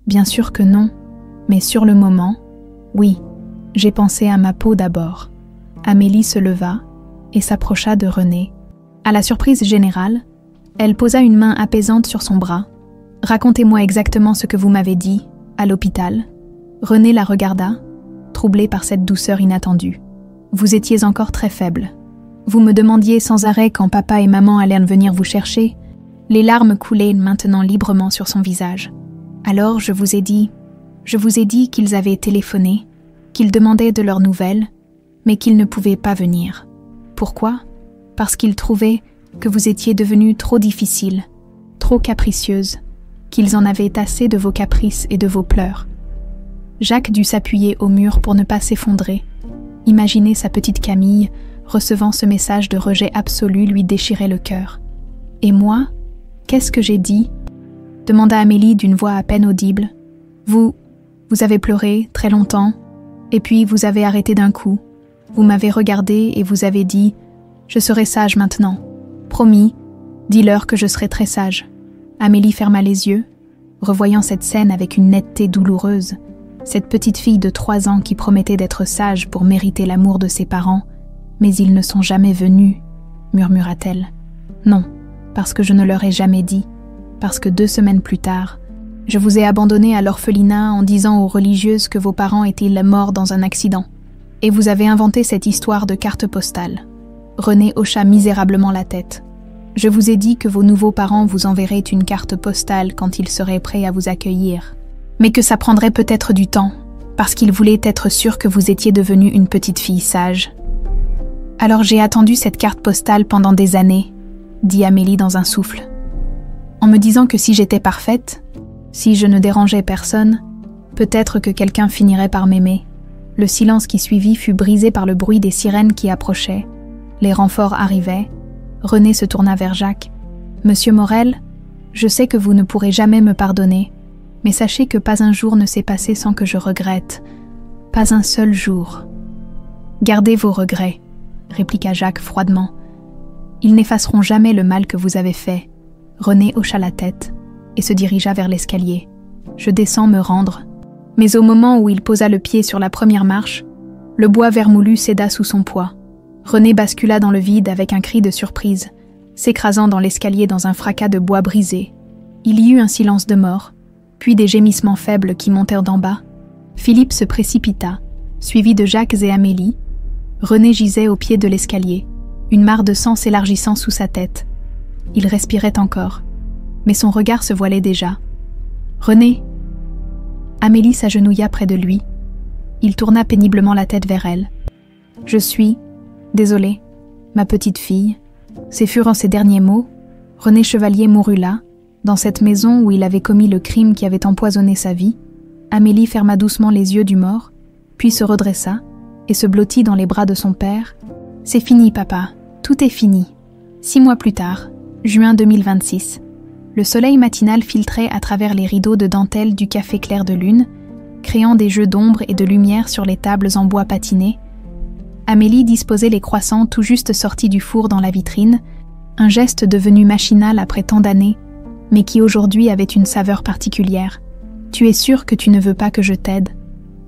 S1: bien sûr que non, mais sur le moment, oui, j'ai pensé à ma peau d'abord. Amélie se leva et s'approcha de René. À la surprise générale, elle posa une main apaisante sur son bras. « Racontez-moi exactement ce que vous m'avez dit, à l'hôpital. » René la regarda, troublé par cette douceur inattendue. « Vous étiez encore très faible. Vous me demandiez sans arrêt quand papa et maman allaient venir vous chercher. » Les larmes coulaient maintenant librement sur son visage. « Alors je vous ai dit qu'ils avaient téléphoné, qu'ils demandaient de leurs nouvelles, mais qu'ils ne pouvaient pas venir. Pourquoi ? Parce qu'ils trouvaient que vous étiez devenue trop difficile, trop capricieuse, qu'ils en avaient assez de vos caprices et de vos pleurs. » Jacques dut s'appuyer au mur pour ne pas s'effondrer. Imaginer sa petite Camille recevant ce message de rejet absolu lui déchirait le cœur. « Et moi, qu'est-ce que j'ai dit ?» demanda Amélie d'une voix à peine audible. « Vous avez pleuré très longtemps, et puis vous avez arrêté d'un coup. Vous m'avez regardé et vous avez dit « Je serai sage maintenant. Promis, dis-leur que je serai très sage. » Amélie ferma les yeux, revoyant cette scène avec une netteté douloureuse. Cette petite fille de 3 ans qui promettait d'être sage pour mériter l'amour de ses parents, mais ils ne sont jamais venus, murmura-t-elle. Non, parce que je ne leur ai jamais dit, parce que 2 semaines plus tard, je vous ai abandonné à l'orphelinat en disant aux religieuses que vos parents étaient morts dans un accident. Et vous avez inventé cette histoire de carte postale. René hocha misérablement la tête. Je vous ai dit que vos nouveaux parents vous enverraient une carte postale quand ils seraient prêts à vous accueillir, mais que ça prendrait peut-être du temps, parce qu'ils voulaient être sûrs que vous étiez devenue une petite fille sage. Alors j'ai attendu cette carte postale pendant des années, dit Amélie dans un souffle, en me disant que si j'étais parfaite, si je ne dérangeais personne, peut-être que quelqu'un finirait par m'aimer. Le silence qui suivit fut brisé par le bruit des sirènes qui approchaient. Les renforts arrivaient. René se tourna vers Jacques. « Monsieur Morel, je sais que vous ne pourrez jamais me pardonner, mais sachez que pas un jour ne s'est passé sans que je regrette. Pas un seul jour. » « Gardez vos regrets, » répliqua Jacques froidement. « Ils n'effaceront jamais le mal que vous avez fait. » René hocha la tête et se dirigea vers l'escalier. « Je descends me rendre. » Mais au moment où il posa le pied sur la première marche, le bois vermoulu céda sous son poids. René bascula dans le vide avec un cri de surprise, s'écrasant dans l'escalier dans un fracas de bois brisé. Il y eut un silence de mort, puis des gémissements faibles qui montèrent d'en bas, Philippe se précipita, suivi de Jacques et Amélie. René gisait au pied de l'escalier, une mare de sang s'élargissant sous sa tête. Il respirait encore, mais son regard se voilait déjà. « René !» Amélie s'agenouilla près de lui. Il tourna péniblement la tête vers elle. « Je suis... désolé, ma petite fille. » Ces furent ses derniers mots. René Chevalier mourut là, dans cette maison où il avait commis le crime qui avait empoisonné sa vie. Amélie ferma doucement les yeux du mort, puis se redressa et se blottit dans les bras de son père. « C'est fini, papa. Tout est fini. » 6 mois plus tard, juin 2026. Le soleil matinal filtrait à travers les rideaux de dentelle du café clair de lune, créant des jeux d'ombre et de lumière sur les tables en bois patiné. Amélie disposait les croissants tout juste sortis du four dans la vitrine, un geste devenu machinal après tant d'années, mais qui aujourd'hui avait une saveur particulière. « Tu es sûr que tu ne veux pas que je t'aide ?»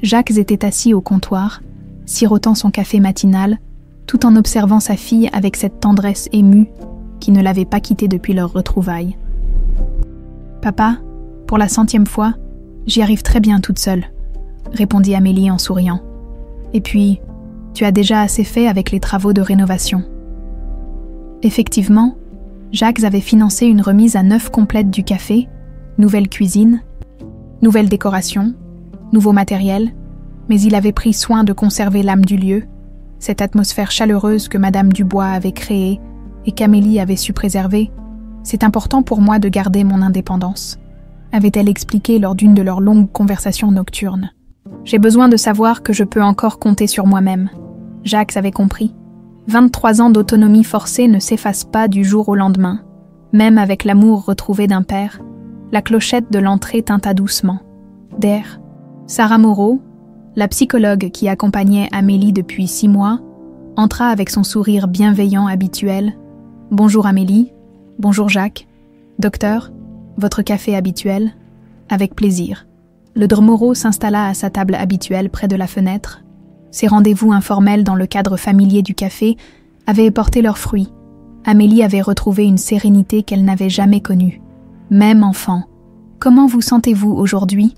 S1: Jacques était assis au comptoir, sirotant son café matinal, tout en observant sa fille avec cette tendresse émue qui ne l'avait pas quitté depuis leur retrouvaille. « Papa, pour la 100e fois, j'y arrive très bien toute seule, » répondit Amélie en souriant. « Et puis, tu as déjà assez fait avec les travaux de rénovation. » Effectivement, Jacques avait financé une remise à neuf complète du café, nouvelle cuisine, nouvelle décoration, nouveau matériel, mais il avait pris soin de conserver l'âme du lieu, cette atmosphère chaleureuse que Madame Dubois avait créée et qu'Amélie avait su préserver. « C'est important pour moi de garder mon indépendance », avait-elle expliqué lors d'une de leurs longues conversations nocturnes. « J'ai besoin de savoir que je peux encore compter sur moi-même. » Jacques avait compris. 23 ans d'autonomie forcée ne s'effacent pas du jour au lendemain. Même avec l'amour retrouvé d'un père, la clochette de l'entrée tinta doucement. D'air. Sarah Moreau, la psychologue qui accompagnait Amélie depuis 6 mois, entra avec son sourire bienveillant habituel. « Bonjour Amélie. Bonjour Jacques. Docteur, votre café habituel ?» Avec plaisir. Le Dr Moreau s'installa à sa table habituelle près de la fenêtre. Ses rendez-vous informels dans le cadre familier du café avaient porté leurs fruits. Amélie avait retrouvé une sérénité qu'elle n'avait jamais connue. Même enfant. « Comment vous sentez-vous aujourd'hui ?»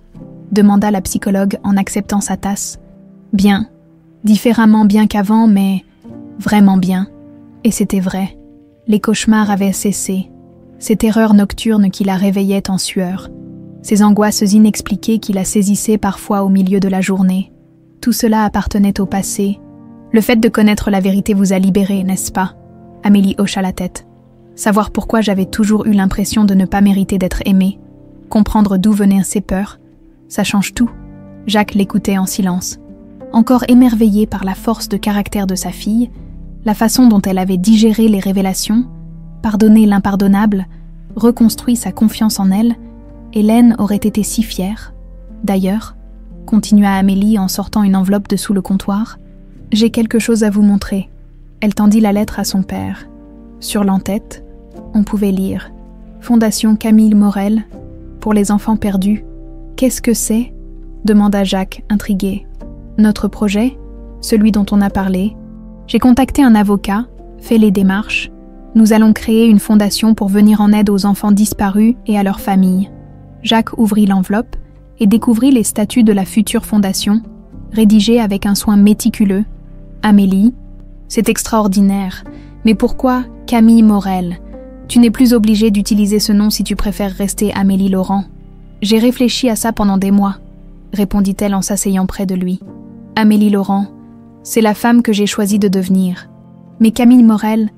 S1: demanda la psychologue en acceptant sa tasse. « Bien. Différemment bien qu'avant, mais vraiment bien. » Et c'était vrai. Les cauchemars avaient cessé. Ces terreurs nocturnes qui la réveillaient en sueur. Ces angoisses inexpliquées qui la saisissaient parfois au milieu de la journée. Tout cela appartenait au passé. Le fait de connaître la vérité vous a libérée, n'est-ce pas ? Amélie hocha la tête. Savoir pourquoi j'avais toujours eu l'impression de ne pas mériter d'être aimée. Comprendre d'où venaient ces peurs. Ça change tout. Jacques l'écoutait en silence. Encore émerveillé par la force de caractère de sa fille, la façon dont elle avait digéré les révélations, pardonné l'impardonnable, reconstruit sa confiance en elle, Hélène aurait été si fière. D'ailleurs, continua Amélie en sortant une enveloppe de sous le comptoir, « J'ai quelque chose à vous montrer. » Elle tendit la lettre à son père. Sur l'entête, on pouvait lire « Fondation Camille Morel, pour les enfants perdus. » « Qu'est-ce que c'est ?» demanda Jacques, intrigué. « Notre projet, celui dont on a parlé. J'ai contacté un avocat, fait les démarches. Nous allons créer une fondation pour venir en aide aux enfants disparus et à leurs familles. » Jacques ouvrit l'enveloppe et découvrit les statuts de la future fondation, rédigés avec un soin méticuleux. « Amélie, c'est extraordinaire, mais pourquoi Camille Morel ? Tu n'es plus obligée d'utiliser ce nom si tu préfères rester Amélie Laurent. » « J'ai réfléchi à ça pendant des mois, » répondit-elle en s'asseyant près de lui. « Amélie Laurent, c'est la femme que j'ai choisi de devenir. Mais Camille Morel,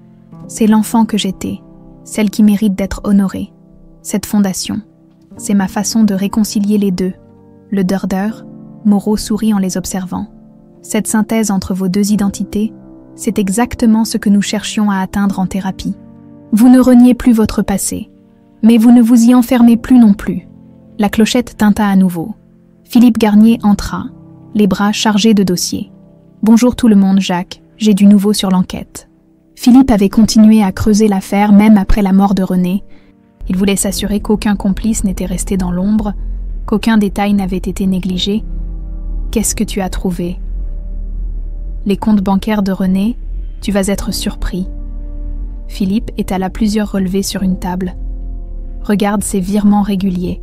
S1: c'est l'enfant que j'étais, celle qui mérite d'être honorée. Cette fondation, c'est ma façon de réconcilier les deux. » Le Durdeur, Moreau sourit en les observant. « Cette synthèse entre vos deux identités, c'est exactement ce que nous cherchions à atteindre en thérapie. Vous ne reniez plus votre passé, mais vous ne vous y enfermez plus non plus. » La clochette tinta à nouveau. Philippe Garnier entra, les bras chargés de dossiers. « Bonjour tout le monde, Jacques, j'ai du nouveau sur l'enquête. » Philippe avait continué à creuser l'affaire même après la mort de René. Il voulait s'assurer qu'aucun complice n'était resté dans l'ombre, qu'aucun détail n'avait été négligé. « Qu'est-ce que tu as trouvé ?»« Les comptes bancaires de René, tu vas être surpris. » Philippe étala plusieurs relevés sur une table. « Regarde ces virements réguliers.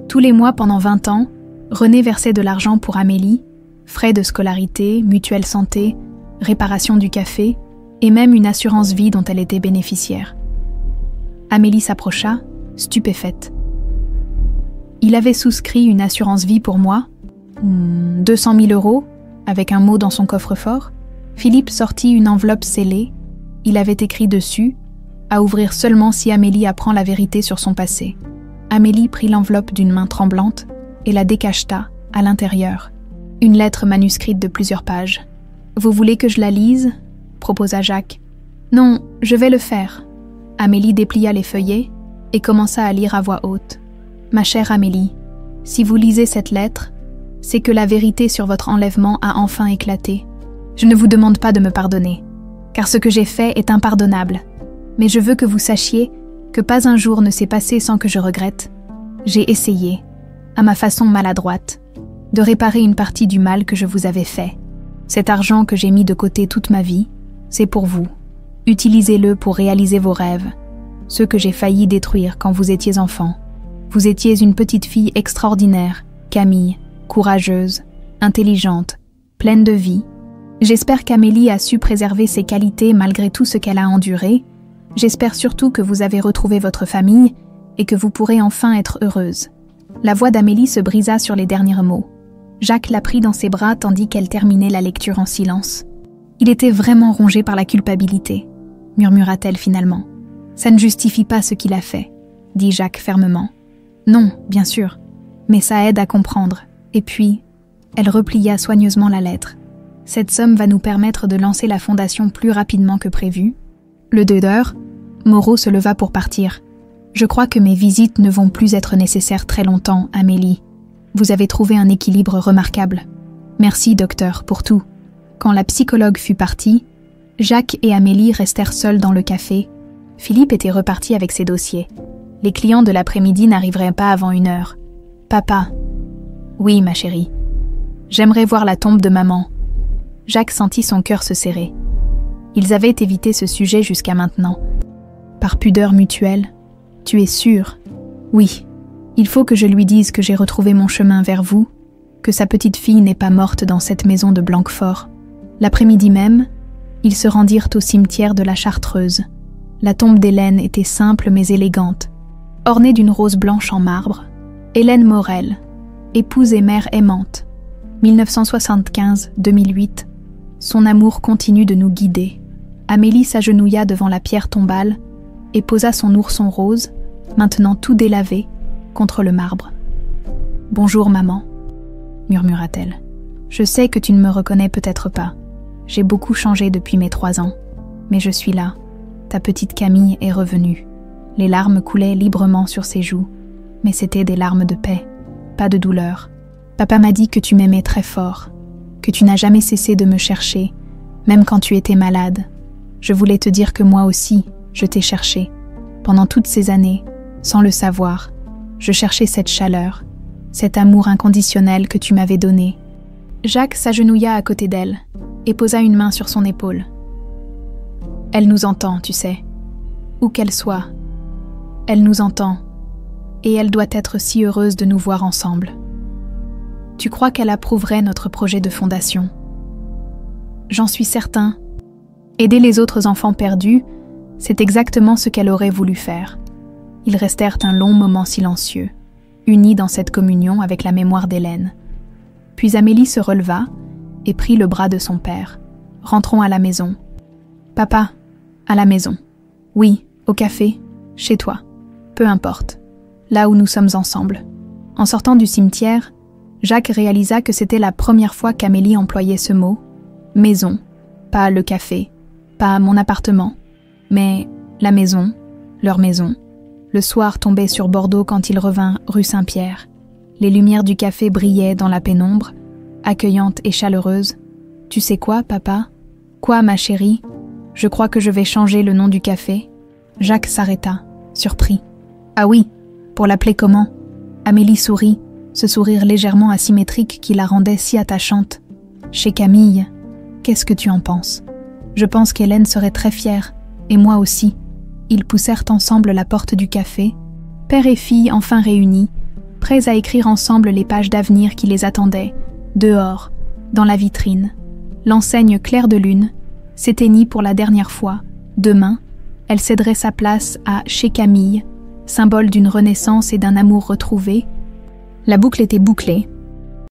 S1: Tous les mois pendant 20 ans, René versait de l'argent pour Amélie, frais de scolarité, mutuelle santé, réparation du café et même une assurance vie dont elle était bénéficiaire. Amélie s'approcha, stupéfaite. Il avait souscrit une assurance vie pour moi, 200 000 €, avec un mot dans son coffre-fort. Philippe sortit une enveloppe scellée. Il avait écrit dessus « À ouvrir seulement si Amélie apprend la vérité sur son passé ». Amélie prit l'enveloppe d'une main tremblante et la décacheta, à l'intérieur. Une lettre manuscrite de plusieurs pages. « Vous voulez que je la lise ?» proposa Jacques. « Non, je vais le faire. » Amélie déplia les feuillets et commença à lire à voix haute. « Ma chère Amélie, si vous lisez cette lettre, c'est que la vérité sur votre enlèvement a enfin éclaté. Je ne vous demande pas de me pardonner, car ce que j'ai fait est impardonnable. Mais je veux que vous sachiez que pas un jour ne s'est passé sans que je regrette. J'ai essayé, à ma façon maladroite, de réparer une partie du mal que je vous avais fait. Cet argent que j'ai mis de côté toute ma vie, c'est pour vous. Utilisez-le pour réaliser vos rêves, ceux que j'ai failli détruire quand vous étiez enfant. Vous étiez une petite fille extraordinaire, Camille, courageuse, intelligente, pleine de vie. J'espère qu'Amélie a su préserver ses qualités malgré tout ce qu'elle a enduré. J'espère surtout que vous avez retrouvé votre famille et que vous pourrez enfin être heureuse. » La voix d'Amélie se brisa sur les derniers mots. Jacques la prit dans ses bras tandis qu'elle terminait la lecture en silence. Il était vraiment rongé par la culpabilité, murmura-t-elle finalement. « Ça ne justifie pas ce qu'il a fait, » dit Jacques fermement. « Non, bien sûr, mais ça aide à comprendre. » Et puis, elle replia soigneusement la lettre. « Cette somme va nous permettre de lancer la fondation plus rapidement que prévu. » Le 2 heures, Moreau se leva pour partir. « Je crois que mes visites ne vont plus être nécessaires très longtemps, Amélie. Vous avez trouvé un équilibre remarquable. Merci, docteur, pour tout. » Quand la psychologue fut partie, Jacques et Amélie restèrent seuls dans le café. Philippe était reparti avec ses dossiers. Les clients de l'après-midi n'arriveraient pas avant 1 heure. « Papa. »« Oui, ma chérie. J'aimerais voir la tombe de maman. » Jacques sentit son cœur se serrer. Ils avaient évité ce sujet jusqu'à maintenant. Par pudeur mutuelle. « Tu es sûre ? » ?»« Oui. Il faut que je lui dise que j'ai retrouvé mon chemin vers vous, que sa petite fille n'est pas morte dans cette maison de Blanquefort. » L'après-midi même, ils se rendirent au cimetière de la Chartreuse. La tombe d'Hélène était simple mais élégante. Ornée d'une rose blanche en marbre, Hélène Morel, épouse et mère aimante, 1975-2008, son amour continue de nous guider. Amélie s'agenouilla devant la pierre tombale et posa son ourson rose, maintenant tout délavé, contre le marbre. « Bonjour maman, » murmura-t-elle. « Je sais que tu ne me reconnais peut-être pas. J'ai beaucoup changé depuis mes 3 ans, mais je suis là. Ta petite Camille est revenue. » Les larmes coulaient librement sur ses joues, mais c'étaient des larmes de paix, pas de douleur. « Papa m'a dit que tu m'aimais très fort, que tu n'as jamais cessé de me chercher, même quand tu étais malade. Je voulais te dire que moi aussi, je t'ai cherché. Pendant toutes ces années, sans le savoir, je cherchais cette chaleur, cet amour inconditionnel que tu m'avais donné. » Jacques s'agenouilla à côté d'elle et posa une main sur son épaule. « Elle nous entend, tu sais. Où qu'elle soit, elle nous entend, et elle doit être si heureuse de nous voir ensemble. Tu crois qu'elle approuverait notre projet de fondation ? J'en suis certain. Aider les autres enfants perdus, c'est exactement ce qu'elle aurait voulu faire. » Ils restèrent un long moment silencieux, unis dans cette communion avec la mémoire d'Hélène. Puis Amélie se releva et prit le bras de son père. « Rentrons à la maison. »« Papa, à la maison. »« Oui, au café, chez toi. Peu importe. Là où nous sommes ensemble. » En sortant du cimetière, Jacques réalisa que c'était la première fois qu'Amélie employait ce mot. Maison, pas le café, pas mon appartement, mais la maison, leur maison. Le soir tombait sur Bordeaux quand il revint rue Saint-Pierre. Les lumières du café brillaient dans la pénombre, accueillantes et chaleureuses. « Tu sais quoi, papa ? »« Quoi, ma chérie ? Je crois que je vais changer le nom du café. » Jacques s'arrêta, surpris. « Ah oui, pour l'appeler comment ?» Amélie sourit, ce sourire légèrement asymétrique qui la rendait si attachante. « Chez Camille, qu'est-ce que tu en penses ? Je pense qu'Hélène serait très fière, et moi aussi. » Ils poussèrent ensemble la porte du café. Père et fille enfin réunis, prêts à écrire ensemble les pages d'avenir qui les attendaient, dehors, dans la vitrine. L'enseigne claire de lune s'éteignit pour la dernière fois. Demain, elle céderait sa place à Chez Camille, symbole d'une renaissance et d'un amour retrouvé. La boucle était bouclée,